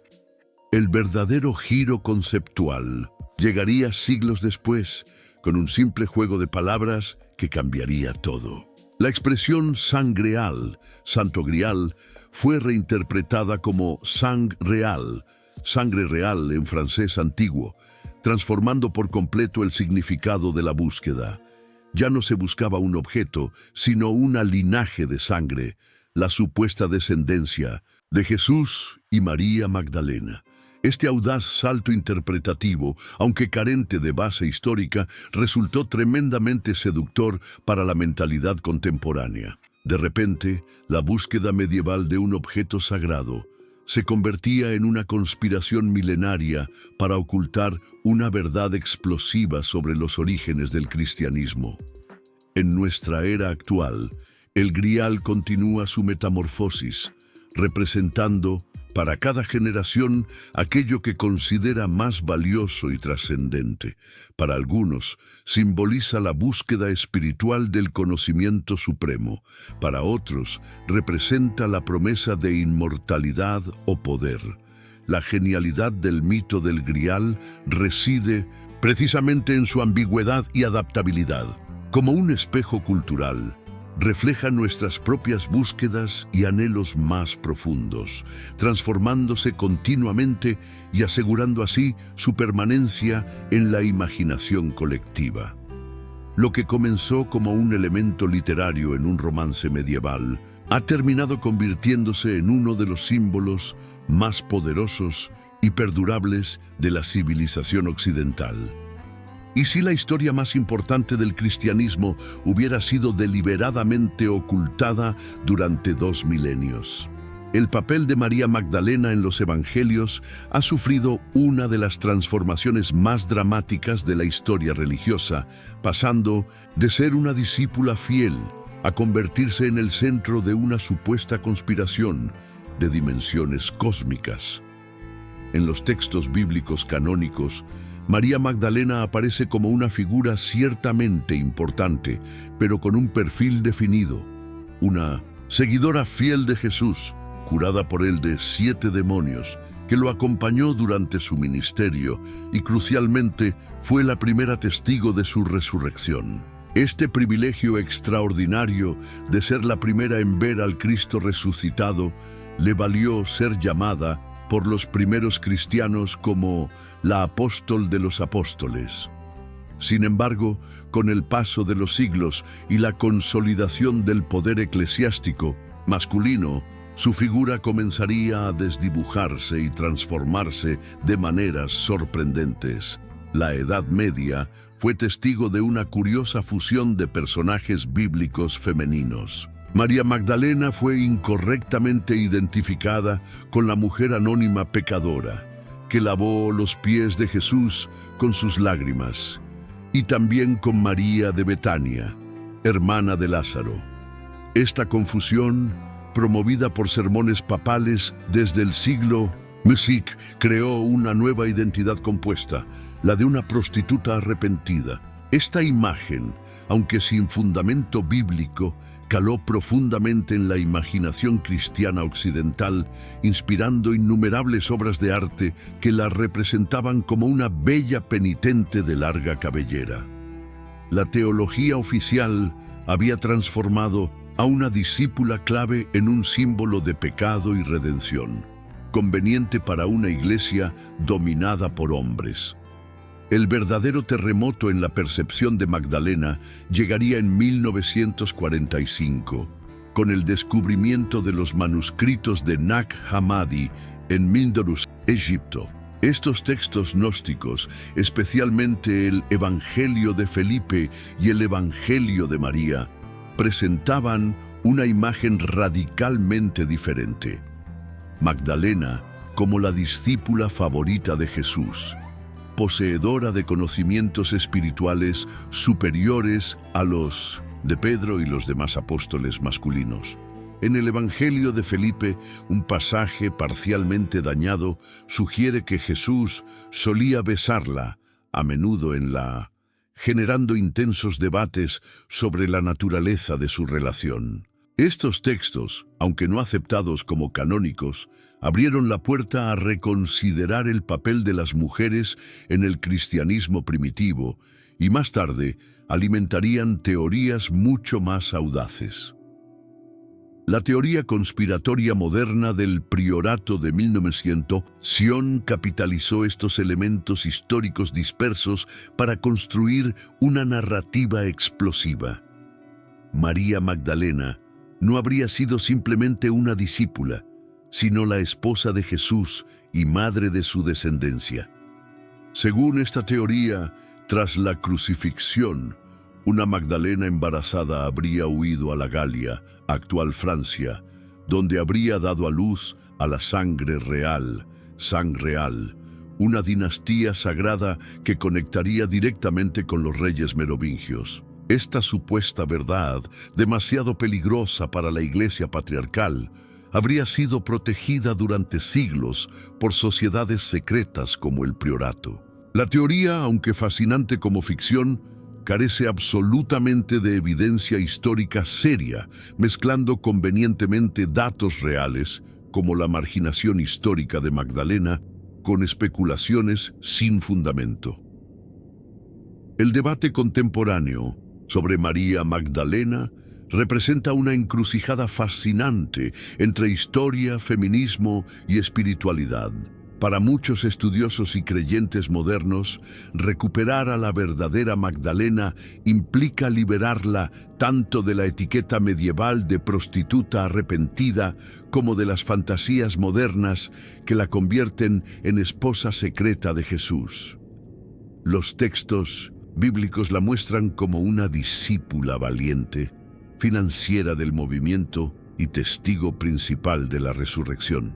El verdadero giro conceptual llegaría siglos después, con un simple juego de palabras que cambiaría todo. La expresión sangreal, Santo Grial, fue reinterpretada como sang real, sangre real en francés antiguo, transformando por completo el significado de la búsqueda. Ya no se buscaba un objeto, sino una linaje de sangre, la supuesta descendencia de Jesús y María Magdalena. Este audaz salto interpretativo, aunque carente de base histórica, resultó tremendamente seductor para la mentalidad contemporánea. De repente, la búsqueda medieval de un objeto sagrado se convertía en una conspiración milenaria para ocultar una verdad explosiva sobre los orígenes del cristianismo. En nuestra era actual, el Grial continúa su metamorfosis, representando para cada generación aquello que considera más valioso y trascendente. Para algunos, simboliza la búsqueda espiritual del conocimiento supremo. Para otros, representa la promesa de inmortalidad o poder. La genialidad del mito del Grial reside precisamente en su ambigüedad y adaptabilidad. Como un espejo cultural, refleja nuestras propias búsquedas y anhelos más profundos, transformándose continuamente y asegurando así su permanencia en la imaginación colectiva. Lo que comenzó como un elemento literario en un romance medieval, ha terminado convirtiéndose en uno de los símbolos más poderosos y perdurables de la civilización occidental. ¿Y si la historia más importante del cristianismo hubiera sido deliberadamente ocultada durante 2 milenios? El papel de María Magdalena en los Evangelios ha sufrido una de las transformaciones más dramáticas de la historia religiosa, pasando de ser una discípula fiel a convertirse en el centro de una supuesta conspiración de dimensiones cósmicas. En los textos bíblicos canónicos, María Magdalena aparece como una figura ciertamente importante, pero con un perfil definido. Una seguidora fiel de Jesús, curada por él de 7 demonios, que lo acompañó durante su ministerio y crucialmente fue la primera testigo de su resurrección. Este privilegio extraordinario de ser la primera en ver al Cristo resucitado le valió ser llamada por los primeros cristianos como la apóstol de los apóstoles. Sin embargo, con el paso de los siglos y la consolidación del poder eclesiástico masculino, su figura comenzaría a desdibujarse y transformarse de maneras sorprendentes. La Edad Media fue testigo de una curiosa fusión de personajes bíblicos femeninos. María Magdalena fue incorrectamente identificada con la mujer anónima pecadora, que lavó los pies de Jesús con sus lágrimas, y también con María de Betania, hermana de Lázaro. Esta confusión, promovida por sermones papales desde el siglo VI, creó una nueva identidad compuesta, la de una prostituta arrepentida. Esta imagen, aunque sin fundamento bíblico, caló profundamente en la imaginación cristiana occidental, inspirando innumerables obras de arte que la representaban como una bella penitente de larga cabellera. La teología oficial había transformado a una discípula clave en un símbolo de pecado y redención, conveniente para una iglesia dominada por hombres. El verdadero terremoto en la percepción de Magdalena llegaría en 1945, con el descubrimiento de los manuscritos de Nag Hammadi en Mindorus, Egipto. Estos textos gnósticos, especialmente el Evangelio de Felipe y el Evangelio de María, presentaban una imagen radicalmente diferente. Magdalena como la discípula favorita de Jesús, poseedora de conocimientos espirituales superiores a los de Pedro y los demás apóstoles masculinos. En el Evangelio de Felipe, un pasaje parcialmente dañado sugiere que Jesús solía besarla, a menudo generando intensos debates sobre la naturaleza de su relación. Estos textos, aunque no aceptados como canónicos, abrieron la puerta a reconsiderar el papel de las mujeres en el cristianismo primitivo y más tarde alimentarían teorías mucho más audaces. La teoría conspiratoria moderna del priorato de 1900 capitalizó estos elementos históricos dispersos para construir una narrativa explosiva. María Magdalena no habría sido simplemente una discípula, sino la esposa de Jesús y madre de su descendencia. Según esta teoría, tras la crucifixión, una Magdalena embarazada habría huido a la Galia, actual Francia, donde habría dado a luz a la sangre real, una dinastía sagrada que conectaría directamente con los reyes merovingios. Esta supuesta verdad, demasiado peligrosa para la Iglesia patriarcal, habría sido protegida durante siglos por sociedades secretas como el priorato. La teoría, aunque fascinante como ficción, carece absolutamente de evidencia histórica seria, mezclando convenientemente datos reales, como la marginación histórica de Magdalena, con especulaciones sin fundamento. El debate contemporáneo sobre María Magdalena representa una encrucijada fascinante entre historia, feminismo y espiritualidad. Para muchos estudiosos y creyentes modernos, recuperar a la verdadera Magdalena implica liberarla tanto de la etiqueta medieval de prostituta arrepentida como de las fantasías modernas que la convierten en esposa secreta de Jesús. Los textos bíblicos la muestran como una discípula valiente, financiera del movimiento y testigo principal de la resurrección.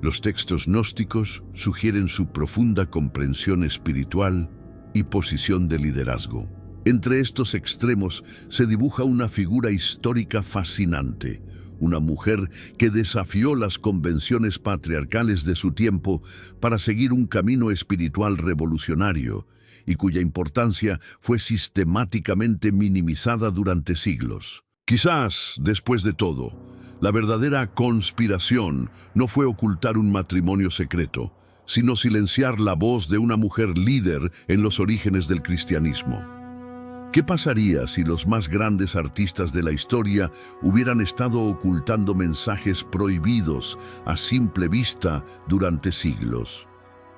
Los textos gnósticos sugieren su profunda comprensión espiritual y posición de liderazgo. Entre estos extremos se dibuja una figura histórica fascinante, una mujer que desafió las convenciones patriarcales de su tiempo para seguir un camino espiritual revolucionario y cuya importancia fue sistemáticamente minimizada durante siglos. Quizás, después de todo, la verdadera conspiración no fue ocultar un matrimonio secreto, sino silenciar la voz de una mujer líder en los orígenes del cristianismo. ¿Qué pasaría si los más grandes artistas de la historia hubieran estado ocultando mensajes prohibidos a simple vista durante siglos?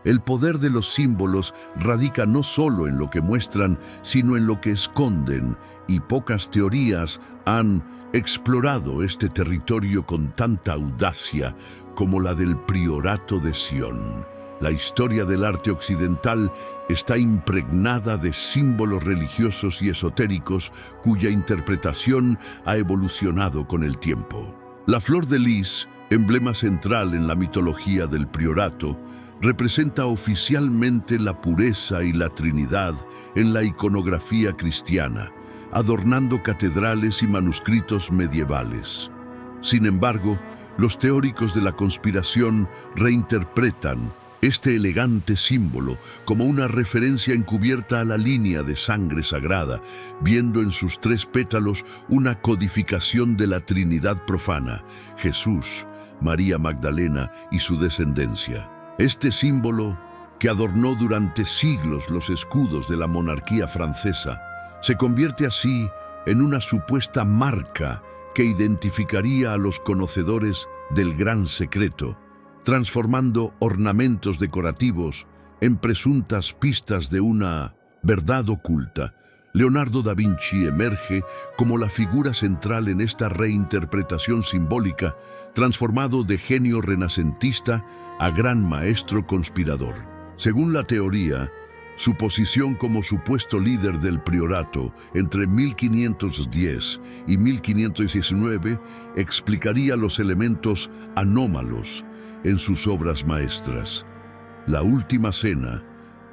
El poder de los símbolos radica no solo en lo que muestran, sino en lo que esconden, y pocas teorías han explorado este territorio con tanta audacia como la del Priorato de Sion. La historia del arte occidental está impregnada de símbolos religiosos y esotéricos cuya interpretación ha evolucionado con el tiempo. La flor de lis, emblema central en la mitología del Priorato, representa oficialmente la pureza y la Trinidad en la iconografía cristiana, adornando catedrales y manuscritos medievales. Sin embargo, los teóricos de la conspiración reinterpretan este elegante símbolo como una referencia encubierta a la línea de sangre sagrada, viendo en sus 3 pétalos una codificación de la Trinidad profana, Jesús, María Magdalena y su descendencia. Este símbolo, que adornó durante siglos los escudos de la monarquía francesa, se convierte así en una supuesta marca que identificaría a los conocedores del gran secreto, transformando ornamentos decorativos en presuntas pistas de una verdad oculta. Leonardo da Vinci emerge como la figura central en esta reinterpretación simbólica, transformado de genio renacentista a gran maestro conspirador. Según la teoría, su posición como supuesto líder del priorato entre 1510 y 1519 explicaría los elementos anómalos en sus obras maestras. La Última Cena,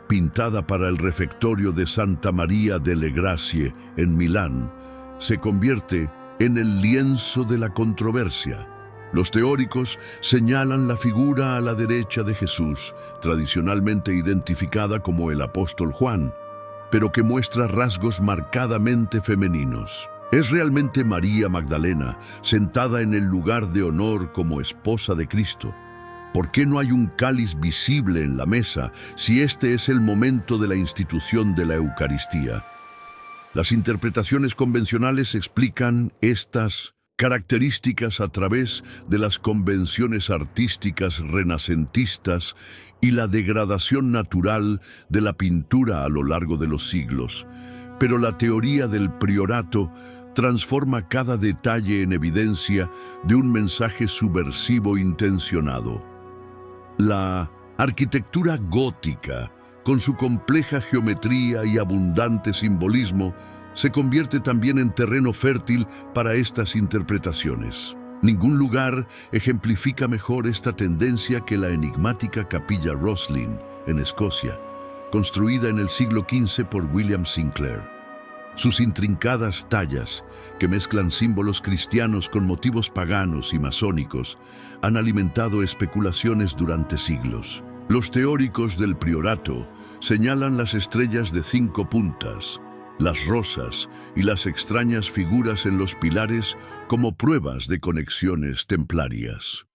pintada para el refectorio de Santa María delle Grazie en Milán, se convierte en el lienzo de la controversia. Los teóricos señalan la figura a la derecha de Jesús, tradicionalmente identificada como el apóstol Juan, pero que muestra rasgos marcadamente femeninos. Es realmente María Magdalena, sentada en el lugar de honor como esposa de Cristo. ¿Por qué no hay un cáliz visible en la mesa si este es el momento de la institución de la Eucaristía? Las interpretaciones convencionales explican estas características a través de las convenciones artísticas renacentistas y la degradación natural de la pintura a lo largo de los siglos. Pero la teoría del priorato transforma cada detalle en evidencia de un mensaje subversivo intencionado. La arquitectura gótica, con su compleja geometría y abundante simbolismo, se convierte también en terreno fértil para estas interpretaciones. Ningún lugar ejemplifica mejor esta tendencia que la enigmática capilla Roslin, en Escocia, construida en el siglo XV por William Sinclair. Sus intrincadas tallas, que mezclan símbolos cristianos con motivos paganos y masónicos, han alimentado especulaciones durante siglos. Los teóricos del priorato señalan las estrellas de 5 puntas, las rosas y las extrañas figuras en los pilares como pruebas de conexiones templarias.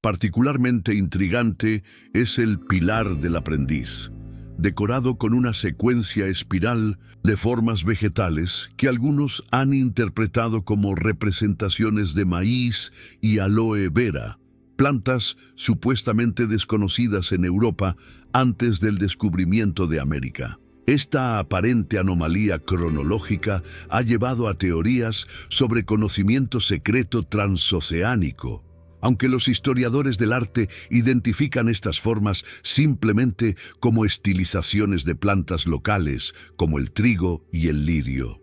Particularmente intrigante es el pilar del aprendiz, decorado con una secuencia espiral de formas vegetales que algunos han interpretado como representaciones de maíz y aloe vera, plantas supuestamente desconocidas en Europa antes del descubrimiento de América. Esta aparente anomalía cronológica ha llevado a teorías sobre conocimiento secreto transoceánico, aunque los historiadores del arte identifican estas formas simplemente como estilizaciones de plantas locales, como el trigo y el lirio.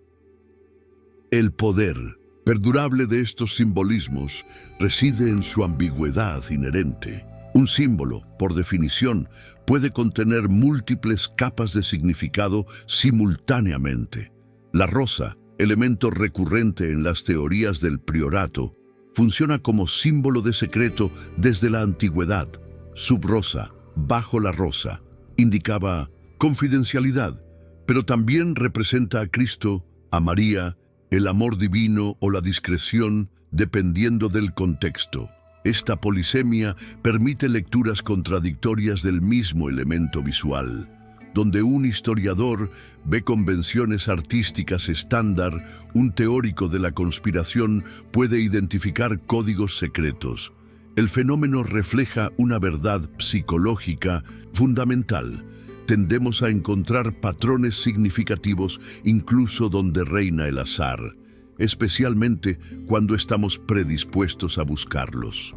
El poder perdurable de estos simbolismos reside en su ambigüedad inherente. Un símbolo, por definición, puede contener múltiples capas de significado simultáneamente. La rosa, elemento recurrente en las teorías del priorato, funciona como símbolo de secreto desde la antigüedad. Sub-rosa, bajo la rosa, indicaba confidencialidad, pero también representa a Cristo, a María, el amor divino o la discreción, dependiendo del contexto. Esta polisemia permite lecturas contradictorias del mismo elemento visual. donde un historiador ve convenciones artísticas estándar, un teórico de la conspiración puede identificar códigos secretos. El fenómeno refleja una verdad psicológica fundamental. Tendemos a encontrar patrones significativos incluso donde reina el azar, especialmente cuando estamos predispuestos a buscarlos.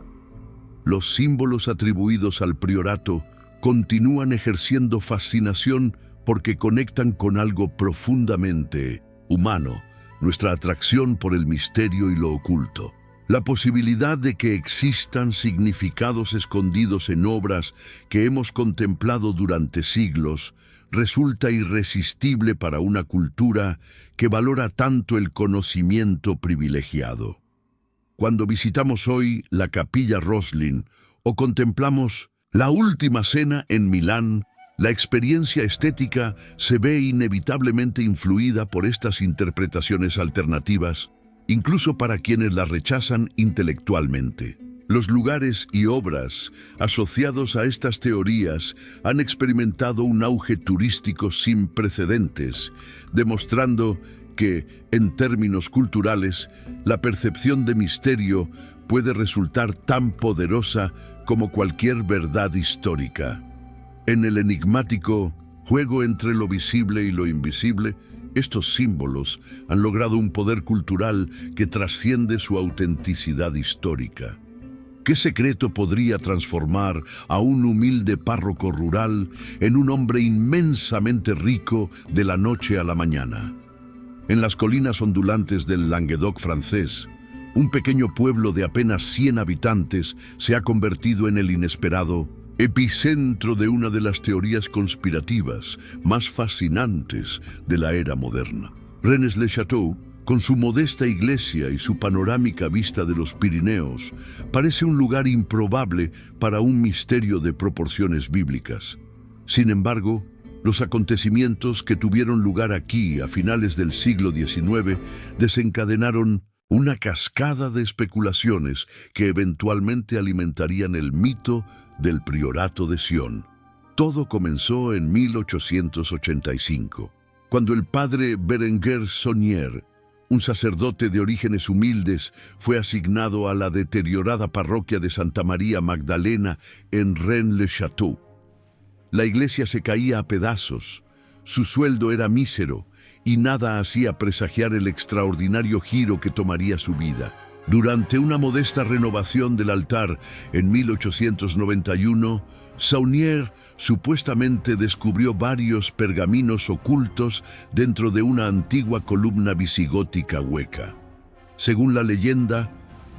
Los símbolos atribuidos al priorato continúan ejerciendo fascinación porque conectan con algo profundamente humano, nuestra atracción por el misterio y lo oculto. La posibilidad de que existan significados escondidos en obras que hemos contemplado durante siglos resulta irresistible para una cultura que valora tanto el conocimiento privilegiado. Cuando visitamos hoy la Capilla Roslin o contemplamos la Última Cena en Milán, la experiencia estética se ve inevitablemente influida por estas interpretaciones alternativas, incluso para quienes las rechazan intelectualmente. Los lugares y obras asociados a estas teorías han experimentado un auge turístico sin precedentes, demostrando que, en términos culturales, la percepción de misterio puede resultar tan poderosa como cualquier verdad histórica. En el enigmático juego entre lo visible y lo invisible, estos símbolos han logrado un poder cultural que trasciende su autenticidad histórica. ¿Qué secreto podría transformar a un humilde párroco rural en un hombre inmensamente rico de la noche a la mañana? En las colinas ondulantes del Languedoc francés, un pequeño pueblo de apenas 100 habitantes se ha convertido en el inesperado epicentro de una de las teorías conspirativas más fascinantes de la era moderna. Rennes-le-Château, con su modesta iglesia y su panorámica vista de los Pirineos, parece un lugar improbable para un misterio de proporciones bíblicas. Sin embargo, los acontecimientos que tuvieron lugar aquí a finales del siglo XIX desencadenaron una cascada de especulaciones que eventualmente alimentarían el mito del Priorato de Sion. Todo comenzó en 1885, cuando el padre Berenguer Saunier, un sacerdote de orígenes humildes, fue asignado a la deteriorada parroquia de Santa María Magdalena en Rennes-le-Château. La iglesia se caía a pedazos, su sueldo era mísero y nada hacía presagiar el extraordinario giro que tomaría su vida. Durante una modesta renovación del altar en 1891, Saunier supuestamente descubrió varios pergaminos ocultos dentro de una antigua columna visigótica hueca. Según la leyenda,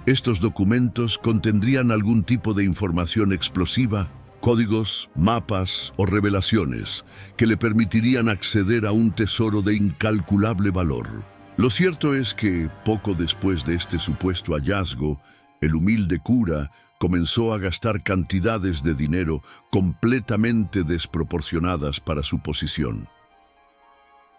estos documentos contendrían algún tipo de información explosiva, códigos, mapas o revelaciones que le permitirían acceder a un tesoro de incalculable valor. Lo cierto es que, poco después de este supuesto hallazgo, el humilde cura comenzó a gastar cantidades de dinero completamente desproporcionadas para su posición.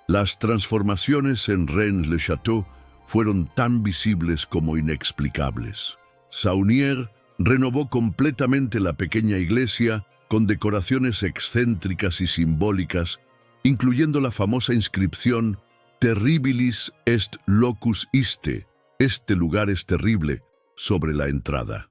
Las transformaciones en Rennes-le-Château fueron tan visibles como inexplicables. Saunier renovó completamente la pequeña iglesia con decoraciones excéntricas y simbólicas, incluyendo la famosa inscripción Terribilis est locus iste, este lugar es terrible, sobre la entrada.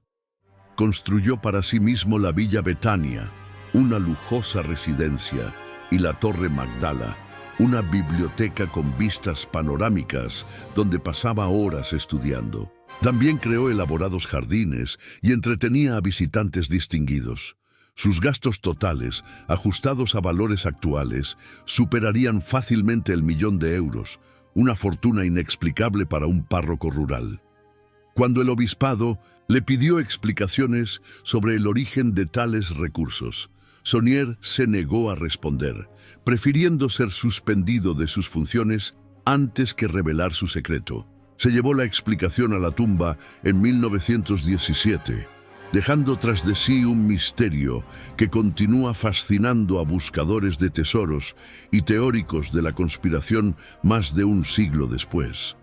Construyó para sí mismo la Villa Betania, una lujosa residencia, y la Torre Magdala, una biblioteca con vistas panorámicas donde pasaba horas estudiando. También creó elaborados jardines y entretenía a visitantes distinguidos. Sus gastos totales, ajustados a valores actuales, superarían fácilmente el 1.000.000 de euros, una fortuna inexplicable para un párroco rural. Cuando el obispado le pidió explicaciones sobre el origen de tales recursos, Saunier se negó a responder, prefiriendo ser suspendido de sus funciones antes que revelar su secreto. Se llevó la explicación a la tumba en 1917, dejando tras de sí un misterio que continúa fascinando a buscadores de tesoros y teóricos de la conspiración más de un siglo después.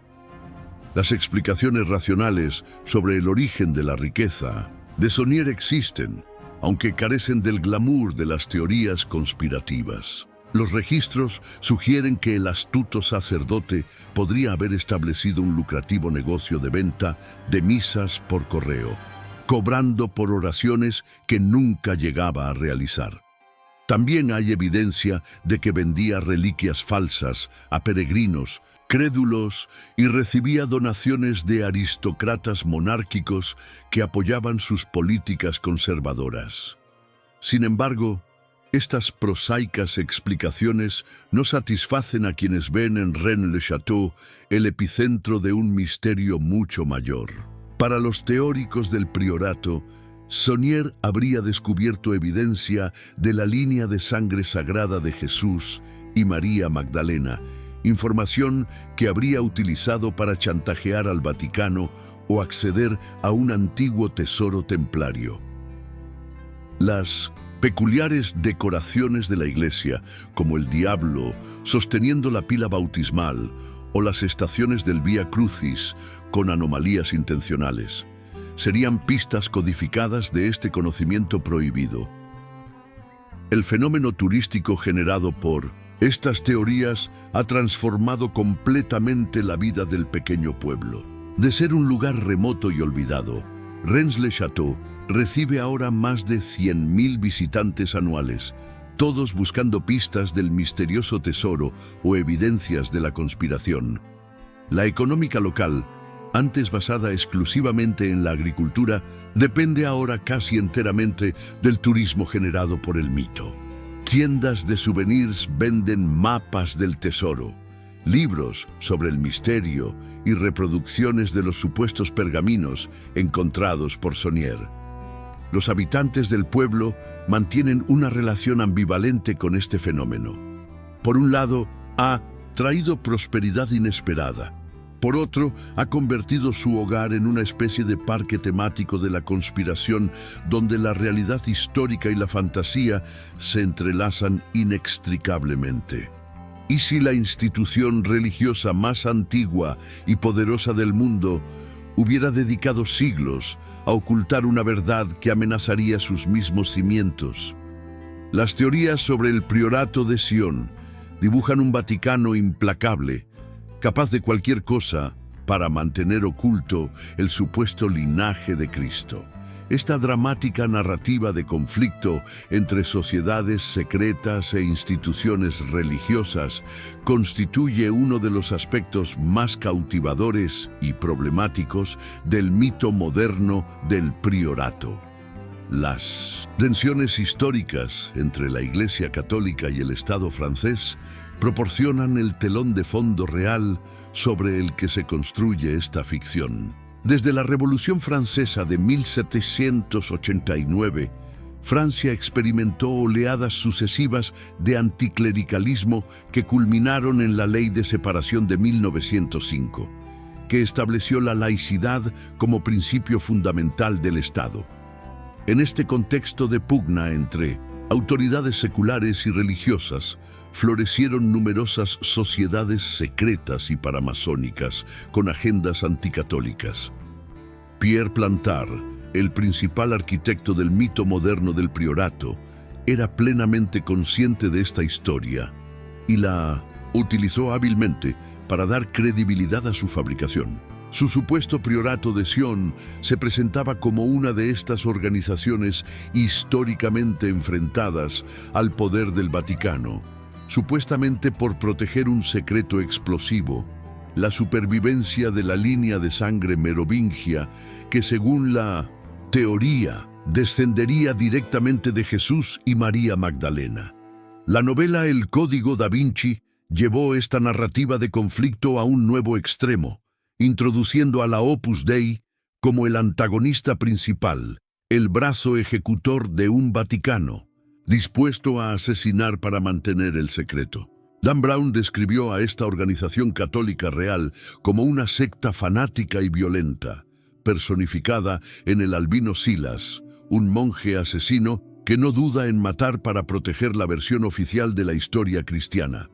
Las explicaciones racionales sobre el origen de la riqueza de Saunier existen, aunque carecen del glamour de las teorías conspirativas. Los registros sugieren que el astuto sacerdote podría haber establecido un lucrativo negocio de venta de misas por correo, cobrando por oraciones que nunca llegaba a realizar. También hay evidencia de que vendía reliquias falsas a peregrinos, crédulos, y recibía donaciones de aristócratas monárquicos que apoyaban sus políticas conservadoras. Sin embargo, estas prosaicas explicaciones no satisfacen a quienes ven en Rennes-le-Château el epicentro de un misterio mucho mayor. Para los teóricos del priorato, Saunier habría descubierto evidencia de la línea de sangre sagrada de Jesús y María Magdalena, información que habría utilizado para chantajear al Vaticano o acceder a un antiguo tesoro templario. Las peculiares decoraciones de la iglesia, como el diablo sosteniendo la pila bautismal o las estaciones del Vía Crucis con anomalías intencionales, serían pistas codificadas de este conocimiento prohibido. El fenómeno turístico generado por estas teorías ha transformado completamente la vida del pequeño pueblo. De ser un lugar remoto y olvidado, Rennes-le-Château recibe ahora más de 100.000 visitantes anuales, todos buscando pistas del misterioso tesoro o evidencias de la conspiración. La económica local, antes basada exclusivamente en la agricultura, depende ahora casi enteramente del turismo generado por el mito. Tiendas de souvenirs venden mapas del tesoro, libros sobre el misterio y reproducciones de los supuestos pergaminos encontrados por Saunier. Los habitantes del pueblo mantienen una relación ambivalente con este fenómeno. Por un lado, ha traído prosperidad inesperada. Por otro, ha convertido su hogar en una especie de parque temático de la conspiración donde la realidad histórica y la fantasía se entrelazan inextricablemente. ¿Y si la institución religiosa más antigua y poderosa del mundo hubiera dedicado siglos a ocultar una verdad que amenazaría sus mismos cimientos? Las teorías sobre el priorato de Sion dibujan un Vaticano implacable, capaz de cualquier cosa para mantener oculto el supuesto linaje de Cristo. Esta dramática narrativa de conflicto entre sociedades secretas e instituciones religiosas constituye uno de los aspectos más cautivadores y problemáticos del mito moderno del priorato. Las tensiones históricas entre la Iglesia Católica y el Estado francés proporcionan el telón de fondo real sobre el que se construye esta ficción. Desde la Revolución Francesa de 1789, Francia experimentó oleadas sucesivas de anticlericalismo que culminaron en la Ley de Separación de 1905, que estableció la laicidad como principio fundamental del Estado. En este contexto de pugna entre autoridades seculares y religiosas, florecieron numerosas sociedades secretas y paramasónicas con agendas anticatólicas. Pierre Plantard, el principal arquitecto del mito moderno del priorato, era plenamente consciente de esta historia y la utilizó hábilmente para dar credibilidad a su fabricación. Su supuesto priorato de Sion se presentaba como una de estas organizaciones históricamente enfrentadas al poder del Vaticano, supuestamente por proteger un secreto explosivo, la supervivencia de la línea de sangre merovingia que, según la teoría, descendería directamente de Jesús y María Magdalena. La novela El Código da Vinci llevó esta narrativa de conflicto a un nuevo extremo, introduciendo a la Opus Dei como el antagonista principal, el brazo ejecutor de un Vaticano, dispuesto a asesinar para mantener el secreto. Dan Brown describió a esta organización católica real como una secta fanática y violenta, personificada en el albino Silas, un monje asesino que no duda en matar para proteger la versión oficial de la historia cristiana.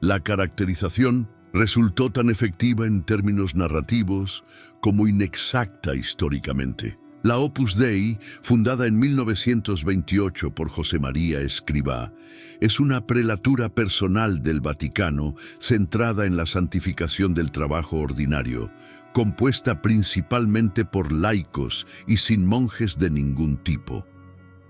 La caracterización resultó tan efectiva en términos narrativos como inexacta históricamente. La Opus Dei, fundada en 1928 por José María Escrivá, es una prelatura personal del Vaticano centrada en la santificación del trabajo ordinario, compuesta principalmente por laicos y sin monjes de ningún tipo.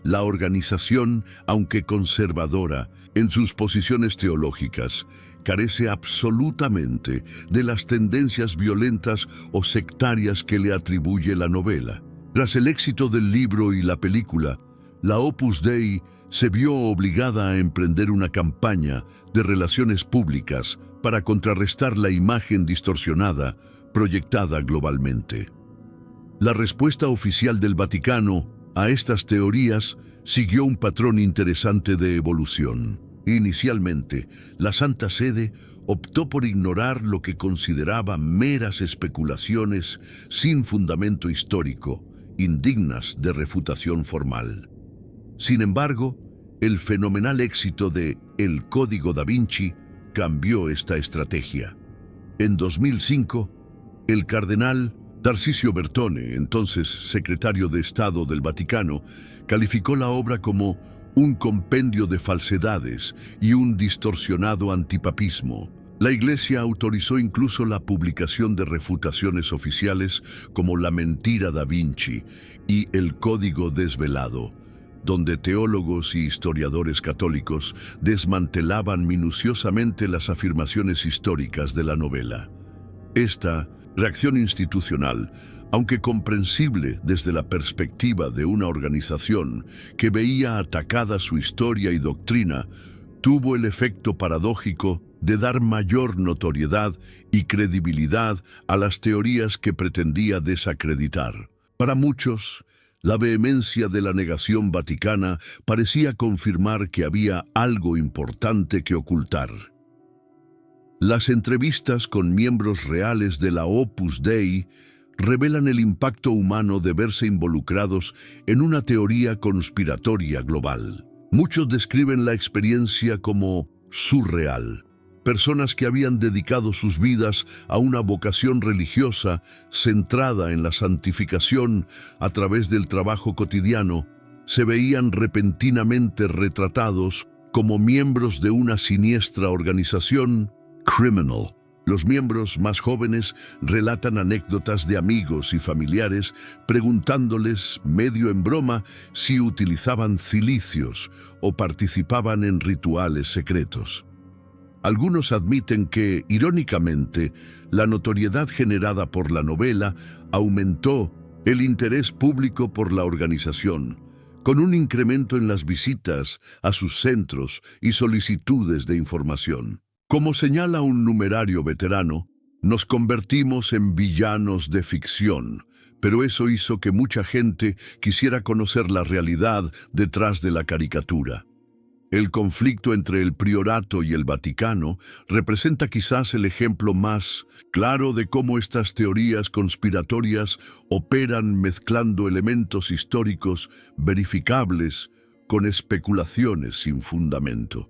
La organización, aunque conservadora en sus posiciones teológicas, carece absolutamente de las tendencias violentas o sectarias que le atribuye la novela. Tras el éxito del libro y la película, la Opus Dei se vio obligada a emprender una campaña de relaciones públicas para contrarrestar la imagen distorsionada proyectada globalmente. La respuesta oficial del Vaticano a estas teorías siguió un patrón interesante de evolución. Inicialmente, la Santa Sede optó por ignorar lo que consideraba meras especulaciones sin fundamento histórico, indignas de refutación formal. Sin embargo, el fenomenal éxito de El Código da Vinci cambió esta estrategia. En 2005, el cardenal Tarcisio Bertone, entonces secretario de Estado del Vaticano, calificó la obra como un compendio de falsedades y un distorsionado antipapismo. La Iglesia autorizó incluso la publicación de refutaciones oficiales como La Mentira da Vinci y El Código Desvelado, donde teólogos y historiadores católicos desmantelaban minuciosamente las afirmaciones históricas de la novela. Esta reacción institucional, aunque comprensible desde la perspectiva de una organización que veía atacada su historia y doctrina, tuvo el efecto paradójico de dar mayor notoriedad y credibilidad a las teorías que pretendía desacreditar. Para muchos, la vehemencia de la negación vaticana parecía confirmar que había algo importante que ocultar. Las entrevistas con miembros reales de la Opus Dei revelan el impacto humano de verse involucrados en una teoría conspiratoria global. Muchos describen la experiencia como surreal. Personas que habían dedicado sus vidas a una vocación religiosa centrada en la santificación a través del trabajo cotidiano, se veían repentinamente retratados como miembros de una siniestra organización criminal. Los miembros más jóvenes relatan anécdotas de amigos y familiares preguntándoles, medio en broma, si utilizaban cilicios o participaban en rituales secretos. Algunos admiten que, irónicamente, la notoriedad generada por la novela aumentó el interés público por la organización, con un incremento en las visitas a sus centros y solicitudes de información. Como señala un numerario veterano, nos convertimos en villanos de ficción, pero eso hizo que mucha gente quisiera conocer la realidad detrás de la caricatura. El conflicto entre el Priorato y el Vaticano representa quizás el ejemplo más claro de cómo estas teorías conspiratorias operan mezclando elementos históricos verificables con especulaciones sin fundamento.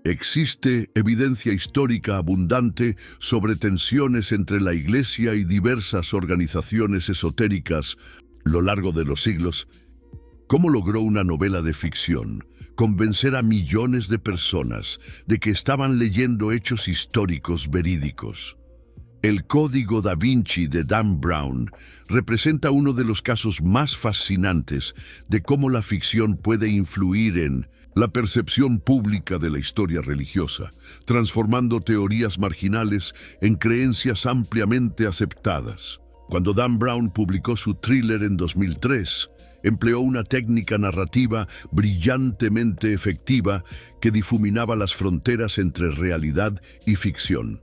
Existe evidencia histórica abundante sobre tensiones entre la Iglesia y diversas organizaciones esotéricas a lo largo de los siglos. ¿Cómo logró una novela de ficción convencer a millones de personas de que estaban leyendo hechos históricos verídicos? El Código da Vinci de Dan Brown representa uno de los casos más fascinantes de cómo la ficción puede influir en la percepción pública de la historia religiosa, transformando teorías marginales en creencias ampliamente aceptadas. Cuando Dan Brown publicó su thriller en 2003, empleó una técnica narrativa brillantemente efectiva que difuminaba las fronteras entre realidad y ficción.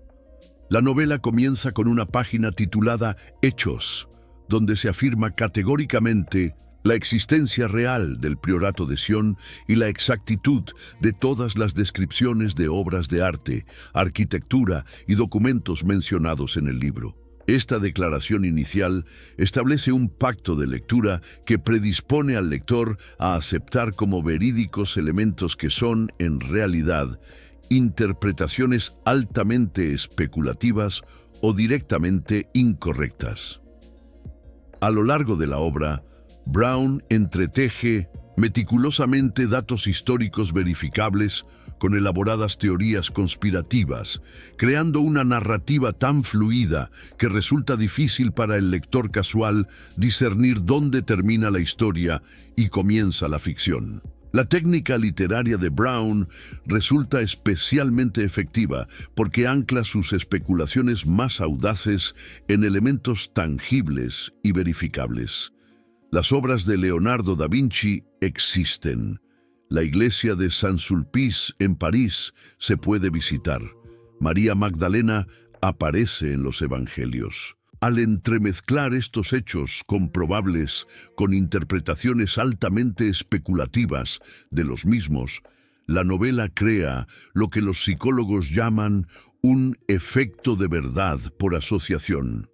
La novela comienza con una página titulada Hechos, donde se afirma categóricamente la existencia real del Priorato de Sion y la exactitud de todas las descripciones de obras de arte, arquitectura y documentos mencionados en el libro. Esta declaración inicial establece un pacto de lectura que predispone al lector a aceptar como verídicos elementos que son, en realidad, interpretaciones altamente especulativas o directamente incorrectas. A lo largo de la obra, Brown entreteje meticulosamente datos históricos verificables con elaboradas teorías conspirativas, creando una narrativa tan fluida que resulta difícil para el lector casual discernir dónde termina la historia y comienza la ficción. La técnica literaria de Brown resulta especialmente efectiva porque ancla sus especulaciones más audaces en elementos tangibles y verificables. Las obras de Leonardo da Vinci existen. La iglesia de Saint-Sulpice en París se puede visitar. María Magdalena aparece en los evangelios. Al entremezclar estos hechos comprobables con interpretaciones altamente especulativas de los mismos, la novela crea lo que los psicólogos llaman un efecto de verdad por asociación.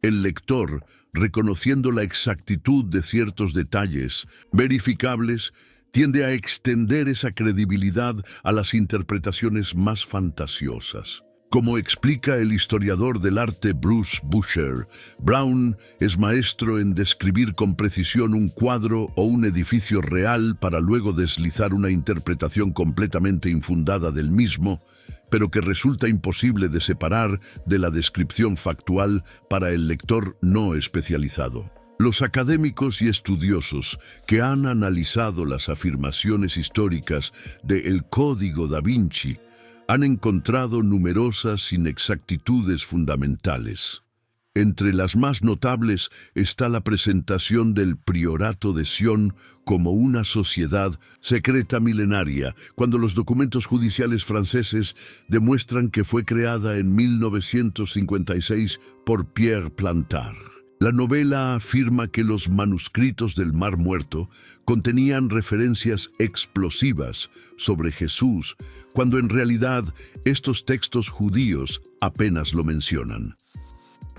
El lector, reconociendo la exactitud de ciertos detalles verificables, tiende a extender esa credibilidad a las interpretaciones más fantasiosas. Como explica el historiador del arte Bruce Busher, Brown es maestro en describir con precisión un cuadro o un edificio real para luego deslizar una interpretación completamente infundada del mismo, pero que resulta imposible de separar de la descripción factual para el lector no especializado. Los académicos y estudiosos que han analizado las afirmaciones históricas de El Código da Vinci han encontrado numerosas inexactitudes fundamentales. Entre las más notables está la presentación del Priorato de Sion como una sociedad secreta milenaria, cuando los documentos judiciales franceses demuestran que fue creada en 1956 por Pierre Plantard. La novela afirma que los manuscritos del Mar Muerto contenían referencias explosivas sobre Jesús, cuando en realidad estos textos judíos apenas lo mencionan.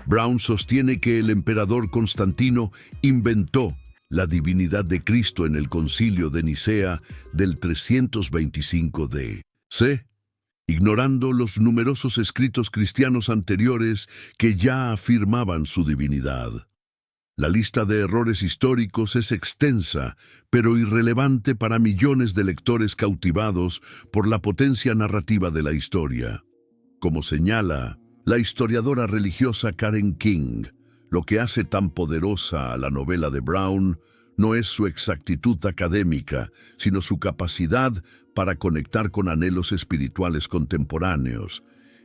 Brown sostiene que el emperador Constantino inventó la divinidad de Cristo en el Concilio de Nicea del 325 d.C., ignorando los numerosos escritos cristianos anteriores que ya afirmaban su divinidad. La lista de errores históricos es extensa, pero irrelevante para millones de lectores cautivados por la potencia narrativa de la historia. Como señala la historiadora religiosa Karen King, lo que hace tan poderosa a la novela de Brown no es su exactitud académica, sino su capacidad para conectar con anhelos espirituales contemporáneos,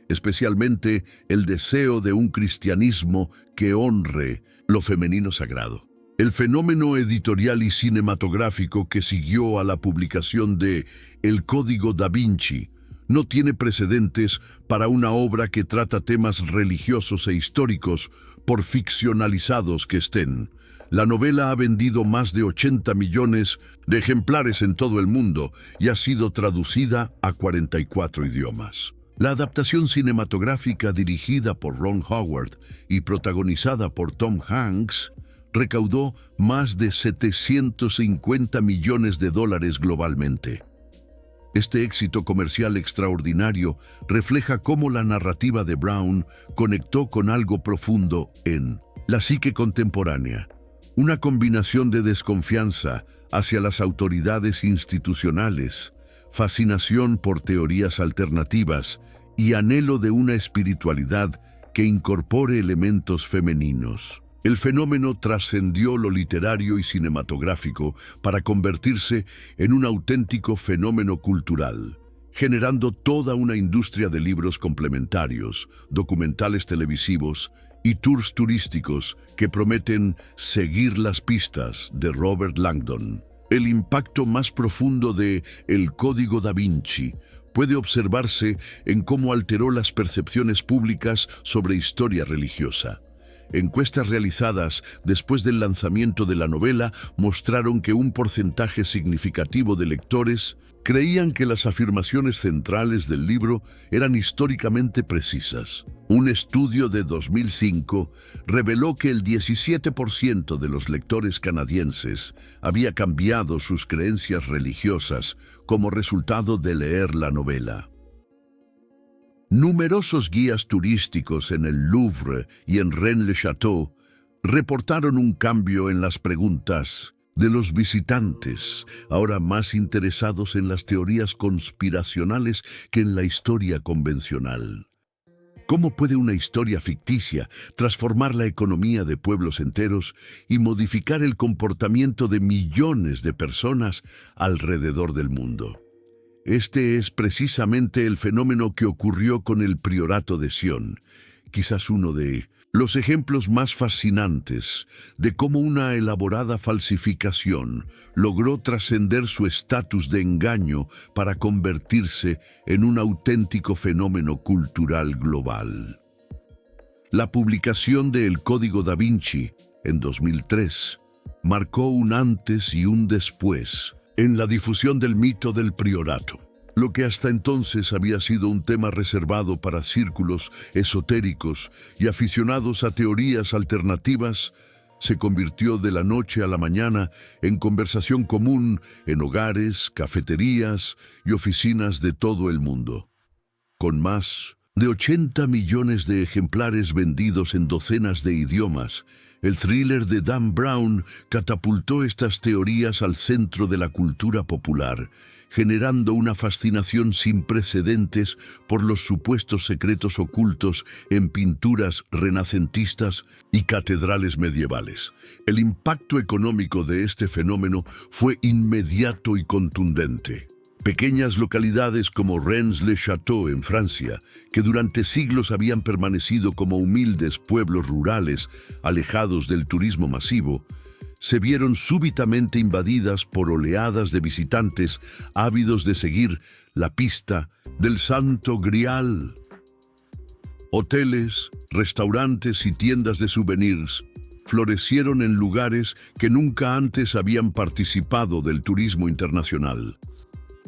especialmente el deseo de un cristianismo que honre lo femenino sagrado. El fenómeno editorial y cinematográfico que siguió a la publicación de El Código da Vinci no tiene precedentes para una obra que trata temas religiosos e históricos, por ficcionalizados que estén. La novela ha vendido más de 80 millones de ejemplares en todo el mundo y ha sido traducida a 44 idiomas. La adaptación cinematográfica dirigida por Ron Howard y protagonizada por Tom Hanks recaudó más de 750 millones de dólares globalmente. Este éxito comercial extraordinario refleja cómo la narrativa de Brown conectó con algo profundo en la psique contemporánea, una combinación de desconfianza hacia las autoridades institucionales, fascinación por teorías alternativas y anhelo de una espiritualidad que incorpore elementos femeninos. El fenómeno trascendió lo literario y cinematográfico para convertirse en un auténtico fenómeno cultural, generando toda una industria de libros complementarios, documentales televisivos y tours turísticos que prometen seguir las pistas de Robert Langdon. El impacto más profundo de El Código da Vinci puede observarse en cómo alteró las percepciones públicas sobre historia religiosa. Encuestas realizadas después del lanzamiento de la novela mostraron que un porcentaje significativo de lectores creían que las afirmaciones centrales del libro eran históricamente precisas. Un estudio de 2005 reveló que el 17% de los lectores canadienses había cambiado sus creencias religiosas como resultado de leer la novela. Numerosos guías turísticos en el Louvre y en Rennes-le-Château reportaron un cambio en las preguntas de los visitantes, ahora más interesados en las teorías conspiracionales que en la historia convencional. ¿Cómo puede una historia ficticia transformar la economía de pueblos enteros y modificar el comportamiento de millones de personas alrededor del mundo? Este es precisamente el fenómeno que ocurrió con el Priorato de Sion, quizás uno de los ejemplos más fascinantes de cómo una elaborada falsificación logró trascender su estatus de engaño para convertirse en un auténtico fenómeno cultural global. La publicación de El Código da Vinci en 2003 marcó un antes y un después en la difusión del mito del priorato. Lo que hasta entonces había sido un tema reservado para círculos esotéricos y aficionados a teorías alternativas, se convirtió de la noche a la mañana en conversación común en hogares, cafeterías y oficinas de todo el mundo. Con más de 80 millones de ejemplares vendidos en docenas de idiomas, el thriller de Dan Brown catapultó estas teorías al centro de la cultura popular, generando una fascinación sin precedentes por los supuestos secretos ocultos en pinturas renacentistas y catedrales medievales. El impacto económico de este fenómeno fue inmediato y contundente. Pequeñas localidades como Rennes-le-Château en Francia, que durante siglos habían permanecido como humildes pueblos rurales alejados del turismo masivo, se vieron súbitamente invadidas por oleadas de visitantes ávidos de seguir la pista del Santo Grial. Hoteles, restaurantes y tiendas de souvenirs florecieron en lugares que nunca antes habían participado del turismo internacional.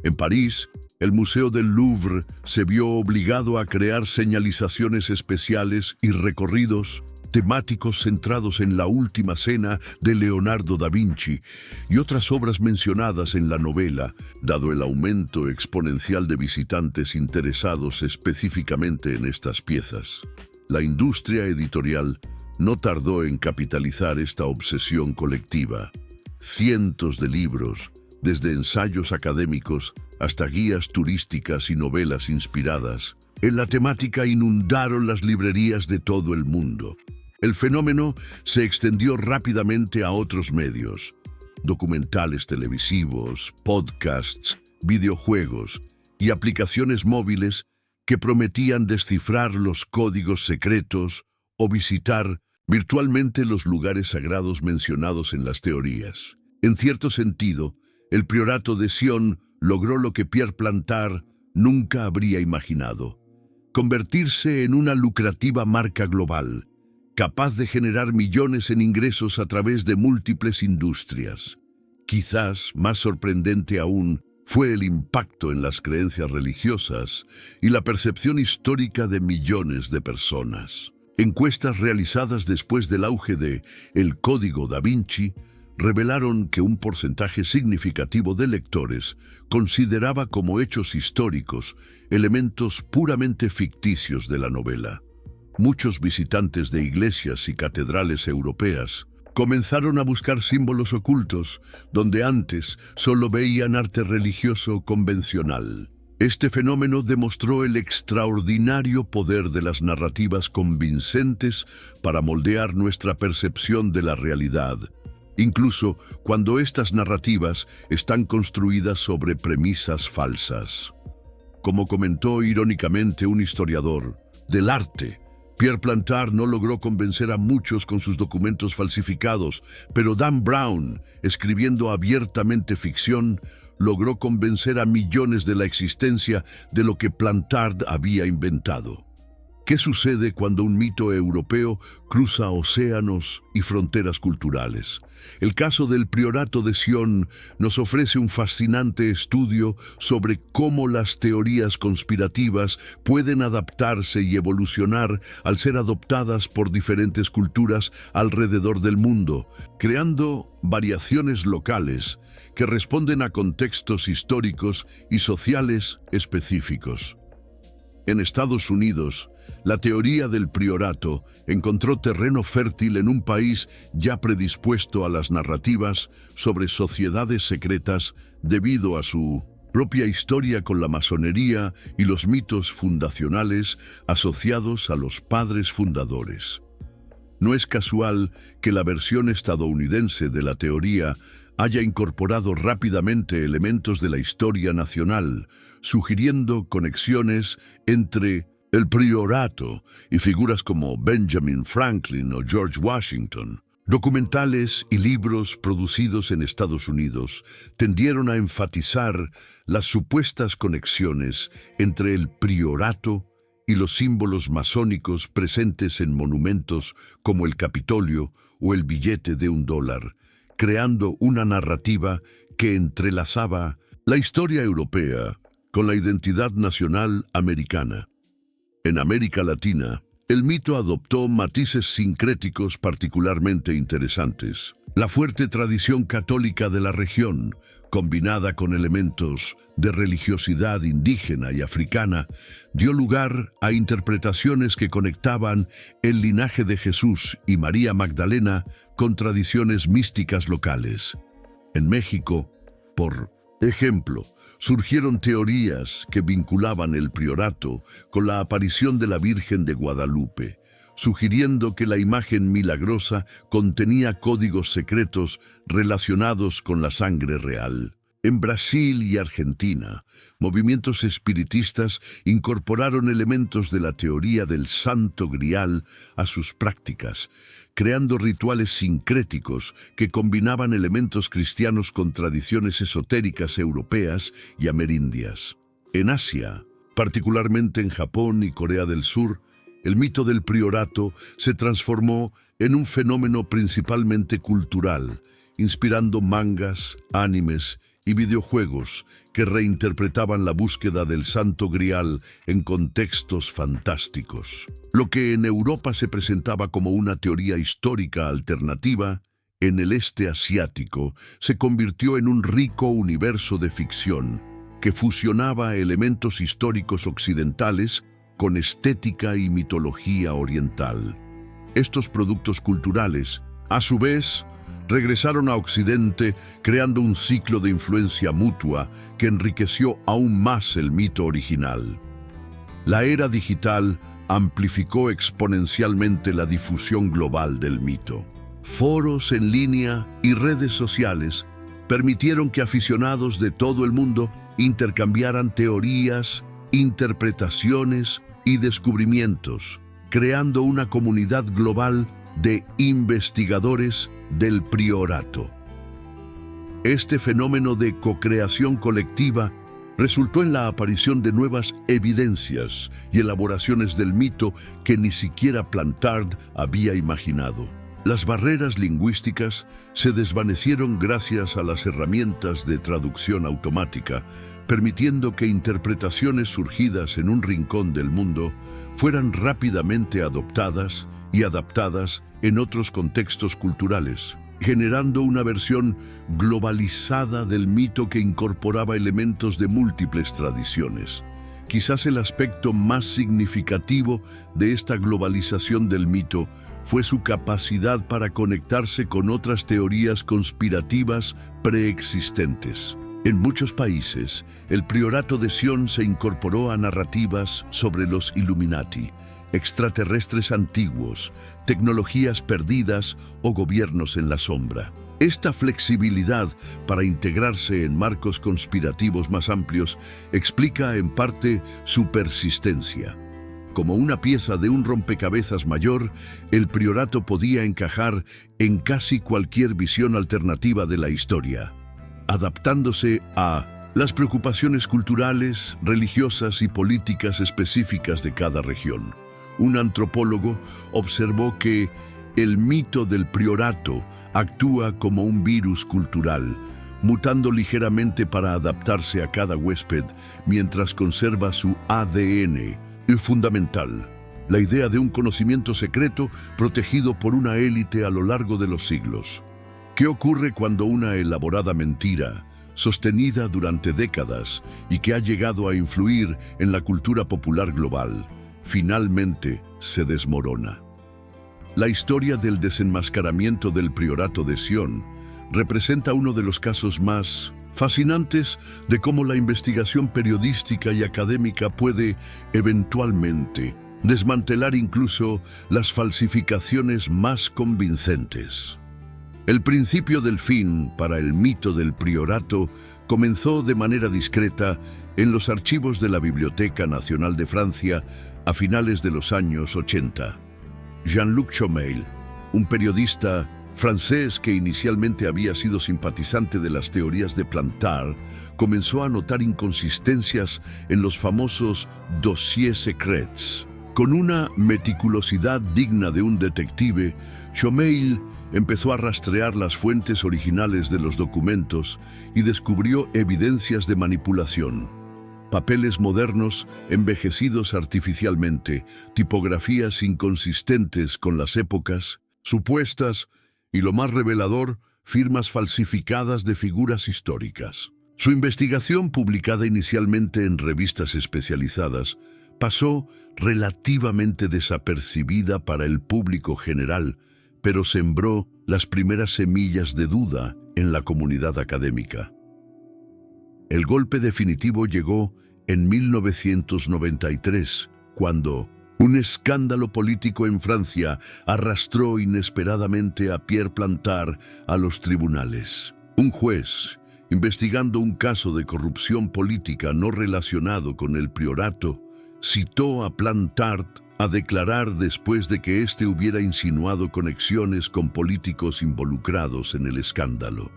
En París, el Museo del Louvre se vio obligado a crear señalizaciones especiales y recorridos temáticos centrados en la Última Cena de Leonardo da Vinci y otras obras mencionadas en la novela, dado el aumento exponencial de visitantes interesados específicamente en estas piezas. La industria editorial no tardó en capitalizar esta obsesión colectiva. Cientos de libros, desde ensayos académicos hasta guías turísticas y novelas inspiradas en la temática, inundaron las librerías de todo el mundo. El fenómeno se extendió rápidamente a otros medios: documentales televisivos, podcasts, videojuegos y aplicaciones móviles que prometían descifrar los códigos secretos o visitar virtualmente los lugares sagrados mencionados en las teorías. En cierto sentido, el Priorato de Sion logró lo que Pierre Plantard nunca habría imaginado: convertirse en una lucrativa marca global, capaz de generar millones en ingresos a través de múltiples industrias. Quizás más sorprendente aún fue el impacto en las creencias religiosas y la percepción histórica de millones de personas. Encuestas realizadas después del auge de El Código da Vinci revelaron que un porcentaje significativo de lectores consideraba como hechos históricos elementos puramente ficticios de la novela. Muchos visitantes de iglesias y catedrales europeas comenzaron a buscar símbolos ocultos donde antes solo veían arte religioso convencional. Este fenómeno demostró el extraordinario poder de las narrativas convincentes para moldear nuestra percepción de la realidad, incluso cuando estas narrativas están construidas sobre premisas falsas. Como comentó irónicamente un historiador del arte, Pierre Plantard no logró convencer a muchos con sus documentos falsificados, pero Dan Brown, escribiendo abiertamente ficción, logró convencer a millones de la existencia de lo que Plantard había inventado. ¿Qué sucede cuando un mito europeo cruza océanos y fronteras culturales? El caso del Priorato de Sion nos ofrece un fascinante estudio sobre cómo las teorías conspirativas pueden adaptarse y evolucionar al ser adoptadas por diferentes culturas alrededor del mundo, creando variaciones locales que responden a contextos históricos y sociales específicos. En Estados Unidos, la teoría del priorato encontró terreno fértil en un país ya predispuesto a las narrativas sobre sociedades secretas debido a su propia historia con la masonería y los mitos fundacionales asociados a los padres fundadores. No es casual que la versión estadounidense de la teoría haya incorporado rápidamente elementos de la historia nacional, sugiriendo conexiones entre el priorato y figuras como Benjamin Franklin o George Washington. Documentales y libros producidos en Estados Unidos tendieron a enfatizar las supuestas conexiones entre el priorato y los símbolos masónicos presentes en monumentos como el Capitolio o el billete de $1, creando una narrativa que entrelazaba la historia europea con la identidad nacional americana. En América Latina, el mito adoptó matices sincréticos particularmente interesantes. La fuerte tradición católica de la región, combinada con elementos de religiosidad indígena y africana, dio lugar a interpretaciones que conectaban el linaje de Jesús y María Magdalena con tradiciones místicas locales. En México, por ejemplo, surgieron teorías que vinculaban el priorato con la aparición de la Virgen de Guadalupe, sugiriendo que la imagen milagrosa contenía códigos secretos relacionados con la sangre real. En Brasil y Argentina, movimientos espiritistas incorporaron elementos de la teoría del Santo Grial a sus prácticas, creando rituales sincréticos que combinaban elementos cristianos con tradiciones esotéricas europeas y amerindias. En Asia, particularmente en Japón y Corea del Sur, el mito del priorato se transformó en un fenómeno principalmente cultural, inspirando mangas, animes y videojuegos que reinterpretaban la búsqueda del Santo Grial en contextos fantásticos. Lo que en Europa se presentaba como una teoría histórica alternativa, en el este asiático se convirtió en un rico universo de ficción que fusionaba elementos históricos occidentales con estética y mitología oriental. Estos productos culturales, a su vez, regresaron a Occidente creando un ciclo de influencia mutua que enriqueció aún más el mito original. La era digital amplificó exponencialmente la difusión global del mito. Foros en línea y redes sociales permitieron que aficionados de todo el mundo intercambiaran teorías, interpretaciones y descubrimientos, creando una comunidad global de investigadores del priorato. Este fenómeno de co-creación colectiva resultó en la aparición de nuevas evidencias y elaboraciones del mito que ni siquiera Plantard había imaginado. Las barreras lingüísticas se desvanecieron gracias a las herramientas de traducción automática, permitiendo que interpretaciones surgidas en un rincón del mundo fueran rápidamente adoptadas y adaptadas en otros contextos culturales, generando una versión globalizada del mito que incorporaba elementos de múltiples tradiciones. Quizás el aspecto más significativo de esta globalización del mito fue su capacidad para conectarse con otras teorías conspirativas preexistentes. En muchos países, el priorato de Sion se incorporó a narrativas sobre los Illuminati, extraterrestres antiguos, tecnologías perdidas o gobiernos en la sombra. Esta flexibilidad para integrarse en marcos conspirativos más amplios explica en parte su persistencia. Como una pieza de un rompecabezas mayor, el priorato podía encajar en casi cualquier visión alternativa de la historia, adaptándose a las preocupaciones culturales, religiosas y políticas específicas de cada región. Un antropólogo observó que el mito del priorato actúa como un virus cultural, mutando ligeramente para adaptarse a cada huésped mientras conserva su ADN, el fundamental, la idea de un conocimiento secreto protegido por una élite a lo largo de los siglos. ¿Qué ocurre cuando una elaborada mentira sostenida durante décadas y que ha llegado a influir en la cultura popular global, finalmente se desmorona. La historia del desenmascaramiento del Priorato de Sion representa uno de los casos más fascinantes de cómo la investigación periodística y académica puede, eventualmente, desmantelar incluso las falsificaciones más convincentes. El principio del fin para el mito del priorato comenzó de manera discreta en los archivos de la Biblioteca Nacional de Francia a finales de los años 80. Jean-Luc Chomeil, un periodista francés que inicialmente había sido simpatizante de las teorías de Plantard, comenzó a notar inconsistencias en los famosos dossiers secrets. Con una meticulosidad digna de un detective, Chomeil empezó a rastrear las fuentes originales de los documentos y descubrió evidencias de manipulación. Papeles modernos envejecidos artificialmente, tipografías inconsistentes con las épocas, supuestas y, lo más revelador, firmas falsificadas de figuras históricas. Su investigación, publicada inicialmente en revistas especializadas, pasó relativamente desapercibida para el público general, pero sembró las primeras semillas de duda en la comunidad académica. El golpe definitivo llegó en 1993, cuando un escándalo político en Francia arrastró inesperadamente a Pierre Plantard a los tribunales. Un juez, investigando un caso de corrupción política no relacionado con el priorato, citó a Plantard a declarar después de que éste hubiera insinuado conexiones con políticos involucrados en el escándalo.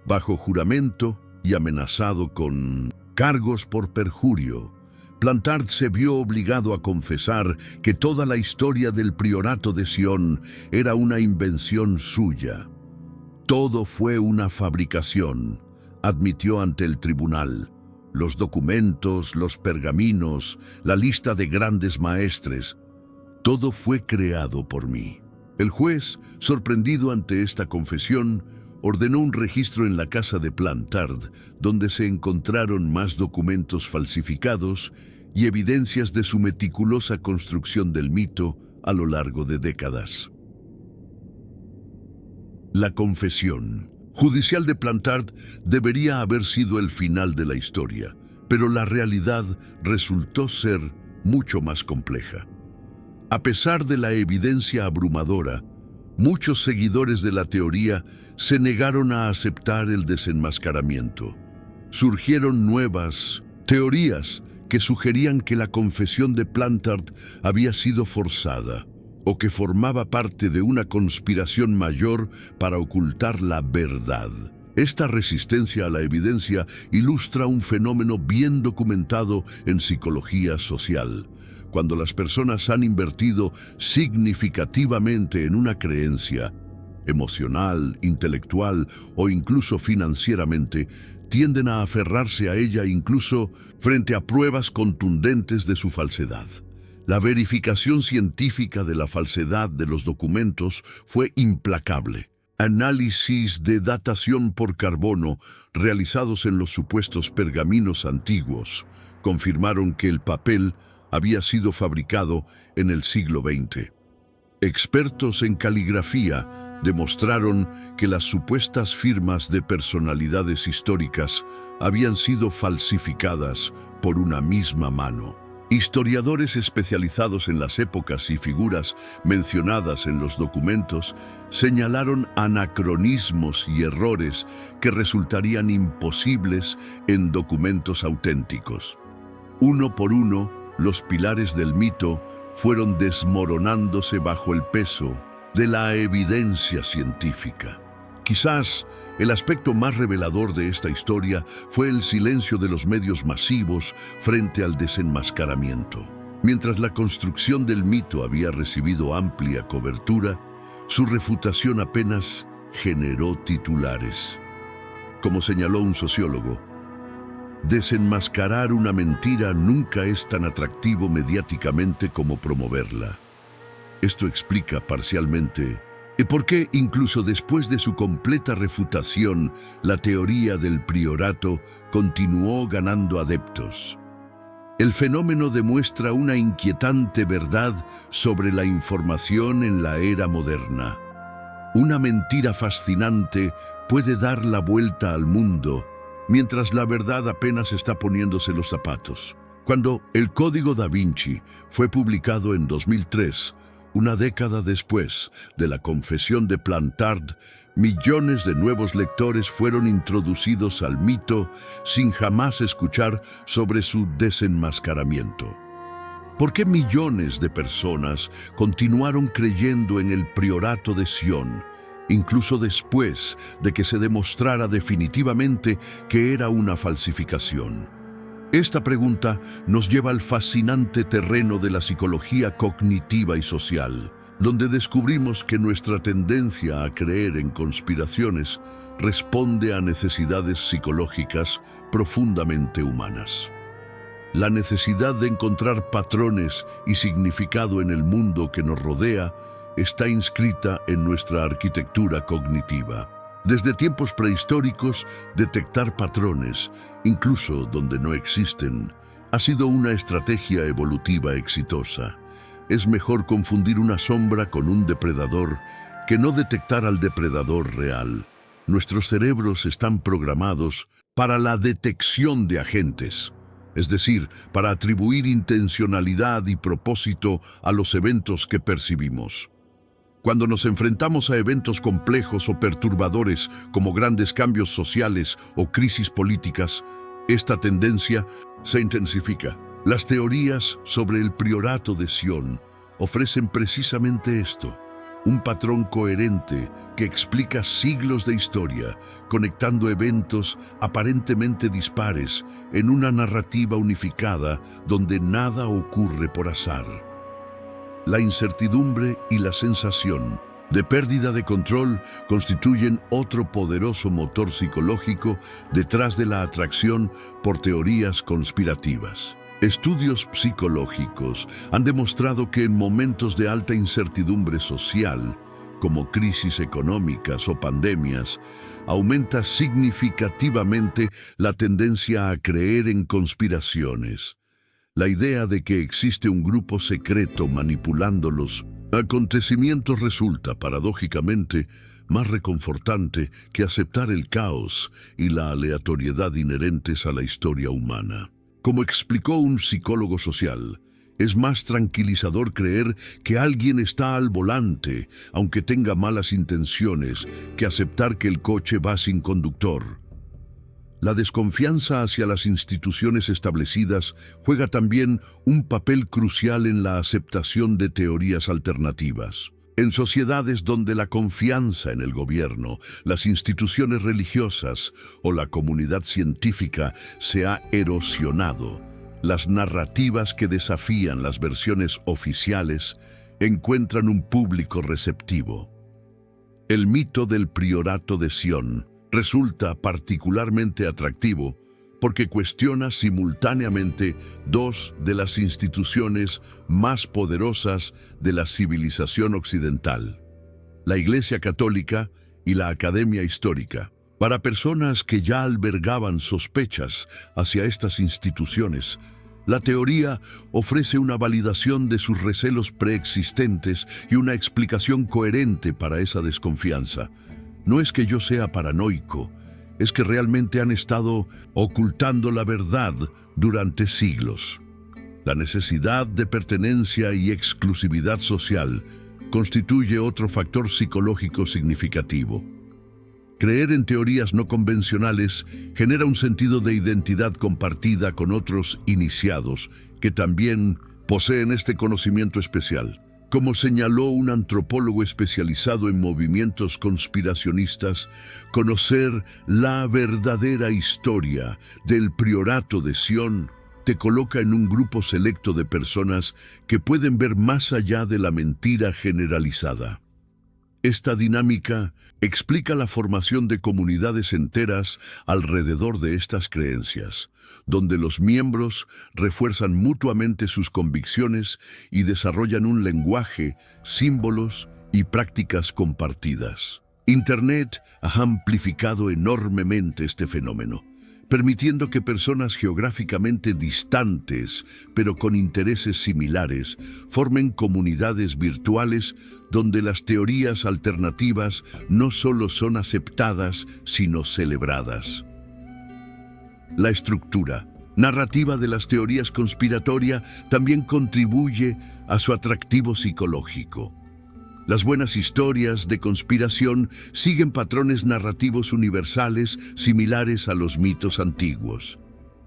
Bajo juramento y amenazado con cargos por perjurio, Plantard se vio obligado a confesar que toda la historia del Priorato de Sion era una invención suya. Todo fue una fabricación, admitió ante el tribunal. Los documentos, los pergaminos, la lista de grandes maestres, todo fue creado por mí. El juez, sorprendido ante esta confesión, ordenó un registro en la casa de Plantard, donde se encontraron más documentos falsificados y evidencias de su meticulosa construcción del mito a lo largo de décadas. La confesión judicial de Plantard debería haber sido el final de la historia, pero la realidad resultó ser mucho más compleja. A pesar de la evidencia abrumadora, muchos seguidores de la teoría se negaron a aceptar el desenmascaramiento. Surgieron nuevas teorías que sugerían que la confesión de Plantard había sido forzada o que formaba parte de una conspiración mayor para ocultar la verdad. Esta resistencia a la evidencia ilustra un fenómeno bien documentado en psicología social. Cuando las personas han invertido significativamente en una creencia, emocional, intelectual o incluso financieramente, tienden a aferrarse a ella incluso frente a pruebas contundentes de su falsedad. La verificación científica de la falsedad de los documentos fue implacable. Análisis de datación por carbono realizados en los supuestos pergaminos antiguos confirmaron que el papel había sido fabricado en el siglo XX. Expertos en caligrafía demostraron que las supuestas firmas de personalidades históricas habían sido falsificadas por una misma mano. Historiadores especializados en las épocas y figuras mencionadas en los documentos señalaron anacronismos y errores que resultarían imposibles en documentos auténticos. Uno por uno, los pilares del mito fueron desmoronándose bajo el peso de la evidencia científica. Quizás el aspecto más revelador de esta historia fue el silencio de los medios masivos frente al desenmascaramiento. Mientras la construcción del mito había recibido amplia cobertura, su refutación apenas generó titulares. Como señaló un sociólogo, desenmascarar una mentira nunca es tan atractivo mediáticamente como promoverla. Esto explica parcialmente ¿Y por qué, incluso después de su completa refutación, la teoría del priorato continuó ganando adeptos? El fenómeno demuestra una inquietante verdad sobre la información en la era moderna. Una mentira fascinante puede dar la vuelta al mundo, mientras la verdad apenas está poniéndose los zapatos. Cuando el Código Da Vinci fue publicado en 2003, una década después de la confesión de Plantard, millones de nuevos lectores fueron introducidos al mito sin jamás escuchar sobre su desenmascaramiento. ¿Por qué millones de personas continuaron creyendo en el priorato de Sion, incluso después de que se demostrara definitivamente que era una falsificación? Esta pregunta nos lleva al fascinante terreno de la psicología cognitiva y social, donde descubrimos que nuestra tendencia a creer en conspiraciones responde a necesidades psicológicas profundamente humanas. La necesidad de encontrar patrones y significado en el mundo que nos rodea está inscrita en nuestra arquitectura cognitiva. Desde tiempos prehistóricos, detectar patrones, incluso donde no existen, ha sido una estrategia evolutiva exitosa. Es mejor confundir una sombra con un depredador que no detectar al depredador real. Nuestros cerebros están programados para la detección de agentes, es decir, para atribuir intencionalidad y propósito a los eventos que percibimos. Cuando nos enfrentamos a eventos complejos o perturbadores como grandes cambios sociales o crisis políticas, esta tendencia se intensifica. Las teorías sobre el priorato de Sion ofrecen precisamente esto, un patrón coherente que explica siglos de historia, conectando eventos aparentemente dispares en una narrativa unificada donde nada ocurre por azar. La incertidumbre y la sensación de pérdida de control constituyen otro poderoso motor psicológico detrás de la atracción por teorías conspirativas. Estudios psicológicos han demostrado que en momentos de alta incertidumbre social, como crisis económicas o pandemias, aumenta significativamente la tendencia a creer en conspiraciones. La idea de que existe un grupo secreto manipulando los acontecimientos resulta, paradójicamente, más reconfortante que aceptar el caos y la aleatoriedad inherentes a la historia humana. Como explicó un psicólogo social, es más tranquilizador creer que alguien está al volante, aunque tenga malas intenciones, que aceptar que el coche va sin conductor. La desconfianza hacia las instituciones establecidas juega también un papel crucial en la aceptación de teorías alternativas. En sociedades donde la confianza en el gobierno, las instituciones religiosas o la comunidad científica se ha erosionado, las narrativas que desafían las versiones oficiales encuentran un público receptivo. El mito del priorato de Sion resulta particularmente atractivo porque cuestiona simultáneamente dos de las instituciones más poderosas de la civilización occidental, la Iglesia Católica y la Academia Histórica. Para personas que ya albergaban sospechas hacia estas instituciones, la teoría ofrece una validación de sus recelos preexistentes y una explicación coherente para esa desconfianza. No es que yo sea paranoico, es que realmente han estado ocultando la verdad durante siglos. La necesidad de pertenencia y exclusividad social constituye otro factor psicológico significativo. Creer en teorías no convencionales genera un sentido de identidad compartida con otros iniciados que también poseen este conocimiento especial. Como señaló un antropólogo especializado en movimientos conspiracionistas, conocer la verdadera historia del priorato de Sion te coloca en un grupo selecto de personas que pueden ver más allá de la mentira generalizada. Esta dinámica explica la formación de comunidades enteras alrededor de estas creencias, donde los miembros refuerzan mutuamente sus convicciones y desarrollan un lenguaje, símbolos y prácticas compartidas. Internet ha amplificado enormemente este fenómeno, permitiendo que personas geográficamente distantes, pero con intereses similares, formen comunidades virtuales donde las teorías alternativas no solo son aceptadas, sino celebradas. La estructura narrativa de las teorías conspiratorias también contribuye a su atractivo psicológico. Las buenas historias de conspiración siguen patrones narrativos universales similares a los mitos antiguos.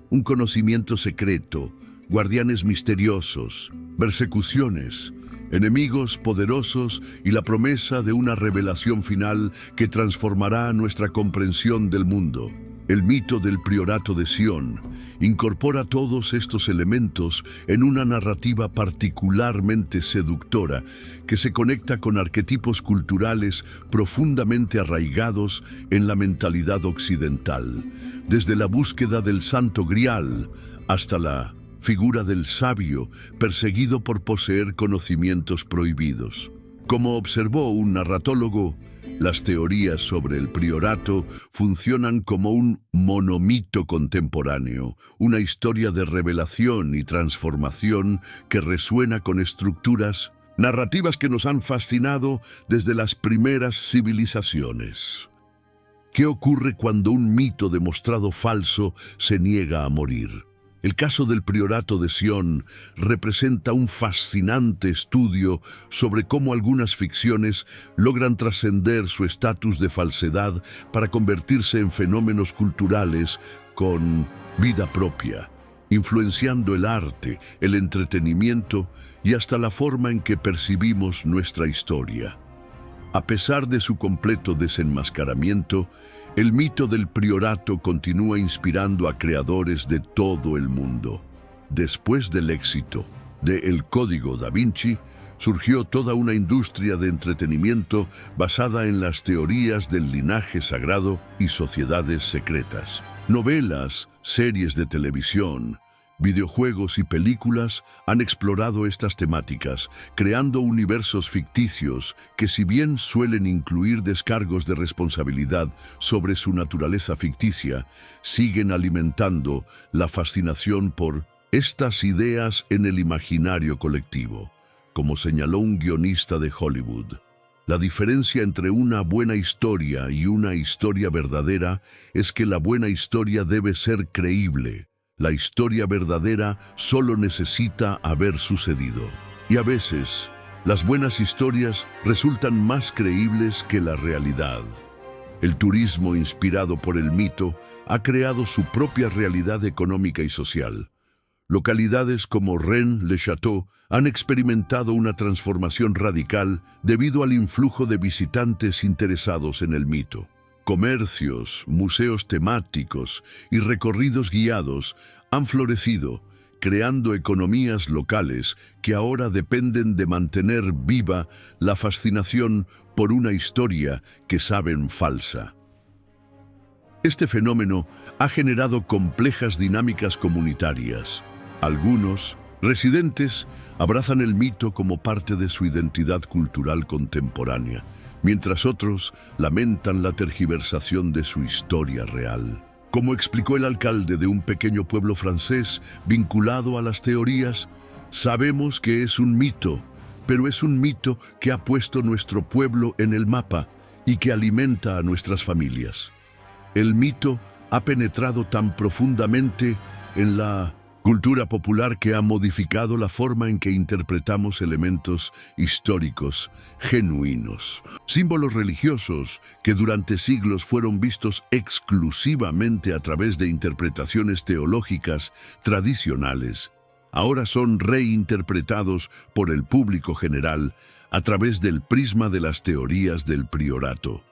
Un conocimiento secreto, guardianes misteriosos, persecuciones, enemigos poderosos y la promesa de una revelación final que transformará nuestra comprensión del mundo. El mito del Priorato de Sion incorpora todos estos elementos en una narrativa particularmente seductora que se conecta con arquetipos culturales profundamente arraigados en la mentalidad occidental, desde la búsqueda del Santo Grial hasta la figura del sabio perseguido por poseer conocimientos prohibidos. Como observó un narratólogo, las teorías sobre el priorato funcionan como un monomito contemporáneo, una historia de revelación y transformación que resuena con estructuras narrativas que nos han fascinado desde las primeras civilizaciones. ¿Qué ocurre cuando un mito demostrado falso se niega a morir? El caso del Priorato de Sion representa un fascinante estudio sobre cómo algunas ficciones logran trascender su estatus de falsedad para convertirse en fenómenos culturales con vida propia, influenciando el arte, el entretenimiento y hasta la forma en que percibimos nuestra historia. A pesar de su completo desenmascaramiento, el mito del priorato continúa inspirando a creadores de todo el mundo. Después del éxito de El Código Da Vinci, surgió toda una industria de entretenimiento basada en las teorías del linaje sagrado y sociedades secretas. Novelas, series de televisión, videojuegos y películas han explorado estas temáticas, creando universos ficticios que, si bien suelen incluir descargos de responsabilidad sobre su naturaleza ficticia, siguen alimentando la fascinación por estas ideas en el imaginario colectivo. Como señaló un guionista de Hollywood, la diferencia entre una buena historia y una historia verdadera es que la buena historia debe ser creíble. La historia verdadera solo necesita haber sucedido. Y a veces, las buenas historias resultan más creíbles que la realidad. El turismo inspirado por el mito ha creado su propia realidad económica y social. Localidades como Rennes-le-Château han experimentado una transformación radical debido al influjo de visitantes interesados en el mito. Comercios, museos temáticos y recorridos guiados han florecido, creando economías locales que ahora dependen de mantener viva la fascinación por una historia que saben falsa. Este fenómeno ha generado complejas dinámicas comunitarias. Algunos residentes abrazan el mito como parte de su identidad cultural contemporánea, mientras otros lamentan la tergiversación de su historia real. Como explicó el alcalde de un pequeño pueblo francés vinculado a las teorías, sabemos que es un mito, pero es un mito que ha puesto nuestro pueblo en el mapa y que alimenta a nuestras familias. El mito ha penetrado tan profundamente en la cultura popular que ha modificado la forma en que interpretamos elementos históricos genuinos. Símbolos religiosos que durante siglos fueron vistos exclusivamente a través de interpretaciones teológicas tradicionales, ahora son reinterpretados por el público general a través del prisma de las teorías del priorato.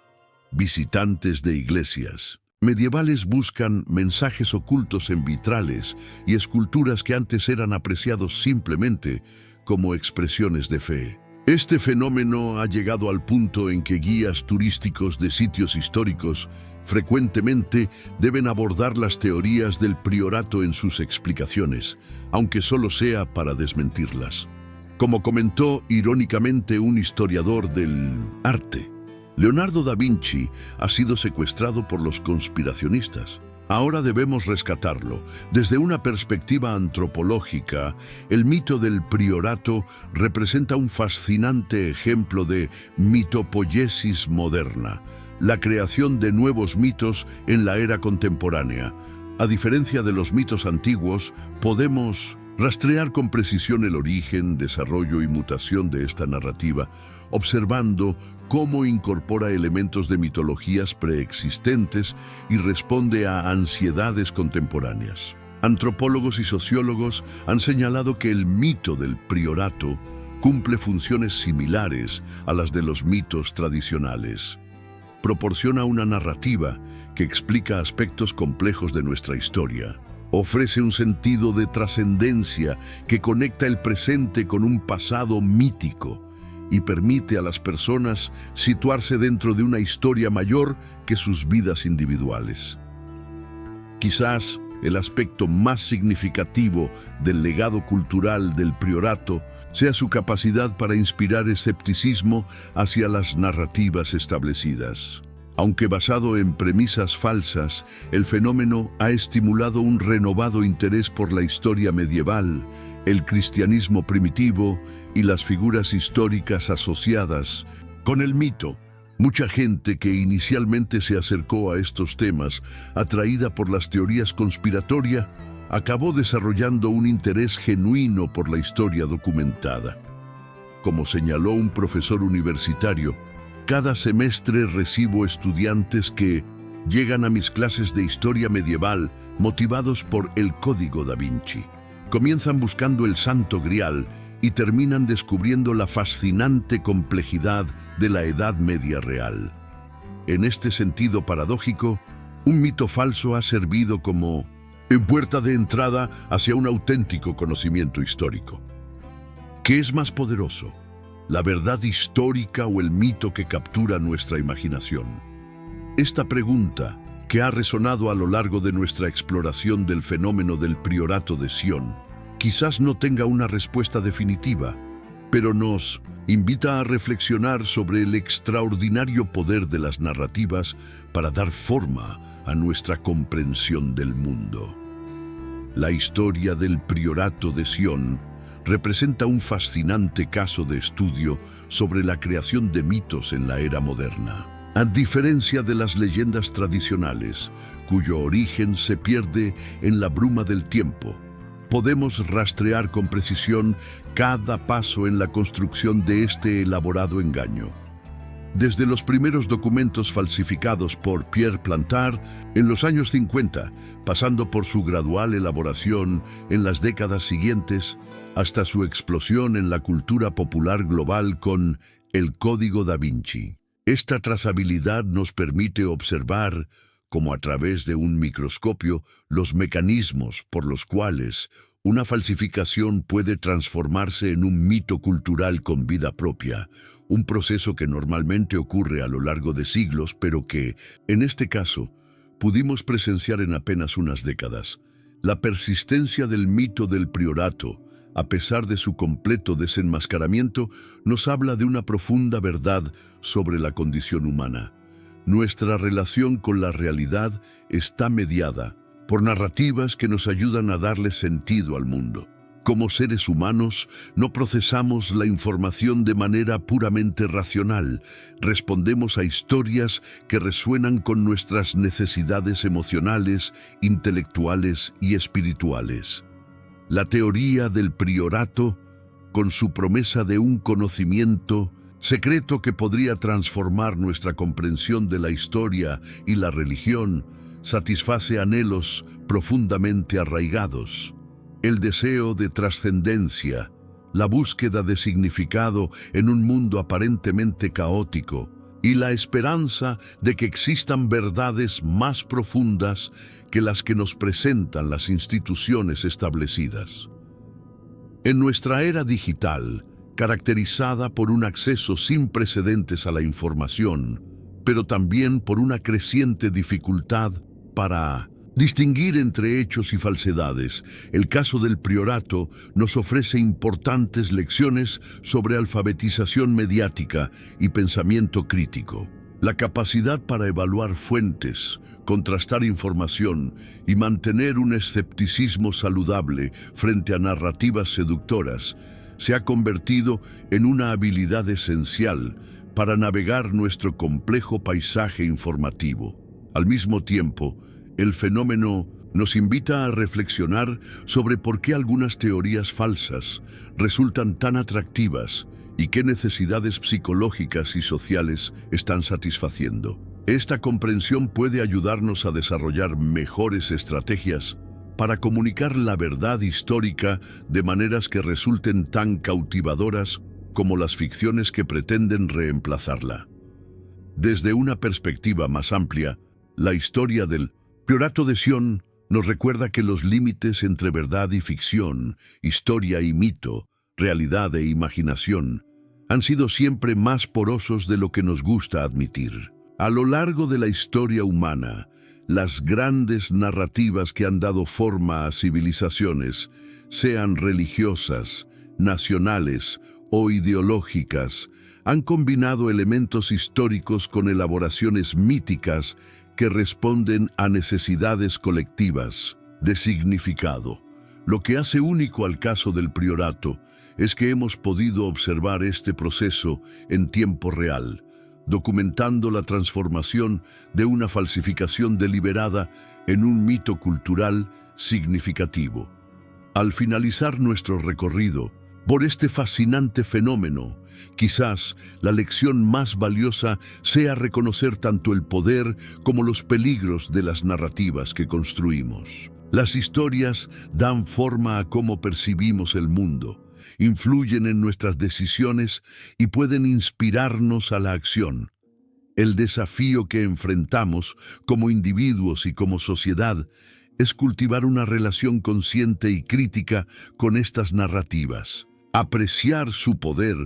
Visitantes de iglesias medievales buscan mensajes ocultos en vitrales y esculturas que antes eran apreciados simplemente como expresiones de fe. Este fenómeno ha llegado al punto en que guías turísticos de sitios históricos frecuentemente deben abordar las teorías del priorato en sus explicaciones, aunque solo sea para desmentirlas. Como comentó irónicamente un historiador del arte, Leonardo da Vinci ha sido secuestrado por los conspiracionistas. Ahora debemos rescatarlo. Desde una perspectiva antropológica, el mito del priorato representa un fascinante ejemplo de mitopoiesis moderna, la creación de nuevos mitos en la era contemporánea. A diferencia de los mitos antiguos, podemos rastrear con precisión el origen, desarrollo y mutación de esta narrativa, observando cómo incorpora elementos de mitologías preexistentes y responde a ansiedades contemporáneas. Antropólogos y sociólogos han señalado que el mito del priorato cumple funciones similares a las de los mitos tradicionales. Proporciona una narrativa que explica aspectos complejos de nuestra historia. Ofrece un sentido de trascendencia que conecta el presente con un pasado mítico y permite a las personas situarse dentro de una historia mayor que sus vidas individuales. Quizás el aspecto más significativo del legado cultural del priorato sea su capacidad para inspirar escepticismo hacia las narrativas establecidas. Aunque basado en premisas falsas, el fenómeno ha estimulado un renovado interés por la historia medieval, el cristianismo primitivo y las figuras históricas asociadas con el mito. Mucha gente que inicialmente se acercó a estos temas, atraída por las teorías conspiratorias, acabó desarrollando un interés genuino por la historia documentada. Como señaló un profesor universitario, cada semestre recibo estudiantes que llegan a mis clases de historia medieval motivados por el Código da Vinci. Comienzan buscando el Santo Grial y terminan descubriendo la fascinante complejidad de la Edad Media real. En este sentido paradójico, un mito falso ha servido como puerta de entrada hacia un auténtico conocimiento histórico. ¿Qué es más poderoso? ¿La verdad histórica o el mito que captura nuestra imaginación? Esta pregunta, que ha resonado a lo largo de nuestra exploración del fenómeno del priorato de Sion, quizás no tenga una respuesta definitiva, pero nos invita a reflexionar sobre el extraordinario poder de las narrativas para dar forma a nuestra comprensión del mundo. La historia del priorato de Sion representa un fascinante caso de estudio sobre la creación de mitos en la era moderna. A diferencia de las leyendas tradicionales, cuyo origen se pierde en la bruma del tiempo, podemos rastrear con precisión cada paso en la construcción de este elaborado engaño. Desde los primeros documentos falsificados por Pierre Plantard en los años 50, pasando por su gradual elaboración en las décadas siguientes, hasta su explosión en la cultura popular global con el Código da Vinci. Esta trazabilidad nos permite observar, como a través de un microscopio, los mecanismos por los cuales una falsificación puede transformarse en un mito cultural con vida propia, un proceso que normalmente ocurre a lo largo de siglos, pero que, en este caso, pudimos presenciar en apenas unas décadas. La persistencia del mito del priorato, a pesar de su completo desenmascaramiento, nos habla de una profunda verdad sobre la condición humana. Nuestra relación con la realidad está mediada por narrativas que nos ayudan a darle sentido al mundo. Como seres humanos, no procesamos la información de manera puramente racional. Respondemos a historias que resuenan con nuestras necesidades emocionales, intelectuales y espirituales. La teoría del priorato, con su promesa de un conocimiento secreto que podría transformar nuestra comprensión de la historia y la religión, satisface anhelos profundamente arraigados. El deseo de trascendencia, la búsqueda de significado en un mundo aparentemente caótico y la esperanza de que existan verdades más profundas que las que nos presentan las instituciones establecidas. En nuestra era digital, caracterizada por un acceso sin precedentes a la información, pero también por una creciente dificultad para Distinguir entre hechos y falsedades. El caso del priorato nos ofrece importantes lecciones sobre alfabetización mediática y pensamiento crítico. La capacidad para evaluar fuentes, contrastar información y mantener un escepticismo saludable frente a narrativas seductoras se ha convertido en una habilidad esencial para navegar nuestro complejo paisaje informativo. Al mismo tiempo, el fenómeno nos invita a reflexionar sobre por qué algunas teorías falsas resultan tan atractivas y qué necesidades psicológicas y sociales están satisfaciendo. Esta comprensión puede ayudarnos a desarrollar mejores estrategias para comunicar la verdad histórica de maneras que resulten tan cautivadoras como las ficciones que pretenden reemplazarla. Desde una perspectiva más amplia, la historia del Priorato de Sion nos recuerda que los límites entre verdad y ficción, historia y mito, realidad e imaginación, han sido siempre más porosos de lo que nos gusta admitir. A lo largo de la historia humana, las grandes narrativas que han dado forma a civilizaciones, sean religiosas, nacionales o ideológicas, han combinado elementos históricos con elaboraciones míticas que responden a necesidades colectivas de significado. Lo que hace único al caso del priorato es que hemos podido observar este proceso en tiempo real, documentando la transformación de una falsificación deliberada en un mito cultural significativo. Al finalizar nuestro recorrido por este fascinante fenómeno, quizás la lección más valiosa sea reconocer tanto el poder como los peligros de las narrativas que construimos. Las historias dan forma a cómo percibimos el mundo, influyen en nuestras decisiones y pueden inspirarnos a la acción. El desafío que enfrentamos como individuos y como sociedad es cultivar una relación consciente y crítica con estas narrativas, apreciar su poder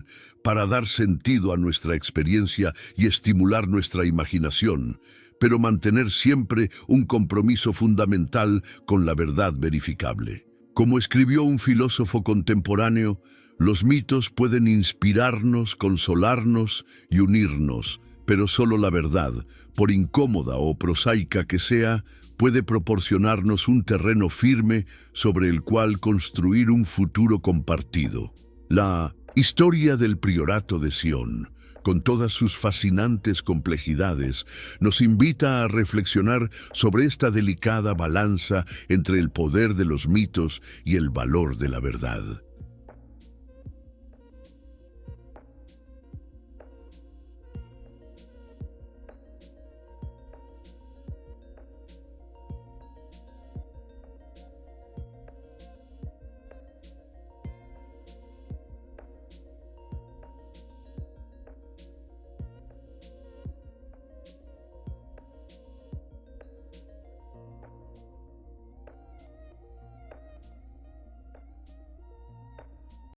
para dar sentido a nuestra experiencia y estimular nuestra imaginación, pero mantener siempre un compromiso fundamental con la verdad verificable. Como escribió un filósofo contemporáneo, los mitos pueden inspirarnos, consolarnos y unirnos, pero solo la verdad, por incómoda o prosaica que sea, puede proporcionarnos un terreno firme sobre el cual construir un futuro compartido. La historia del Priorato de Sion, con todas sus fascinantes complejidades, nos invita a reflexionar sobre esta delicada balanza entre el poder de los mitos y el valor de la verdad.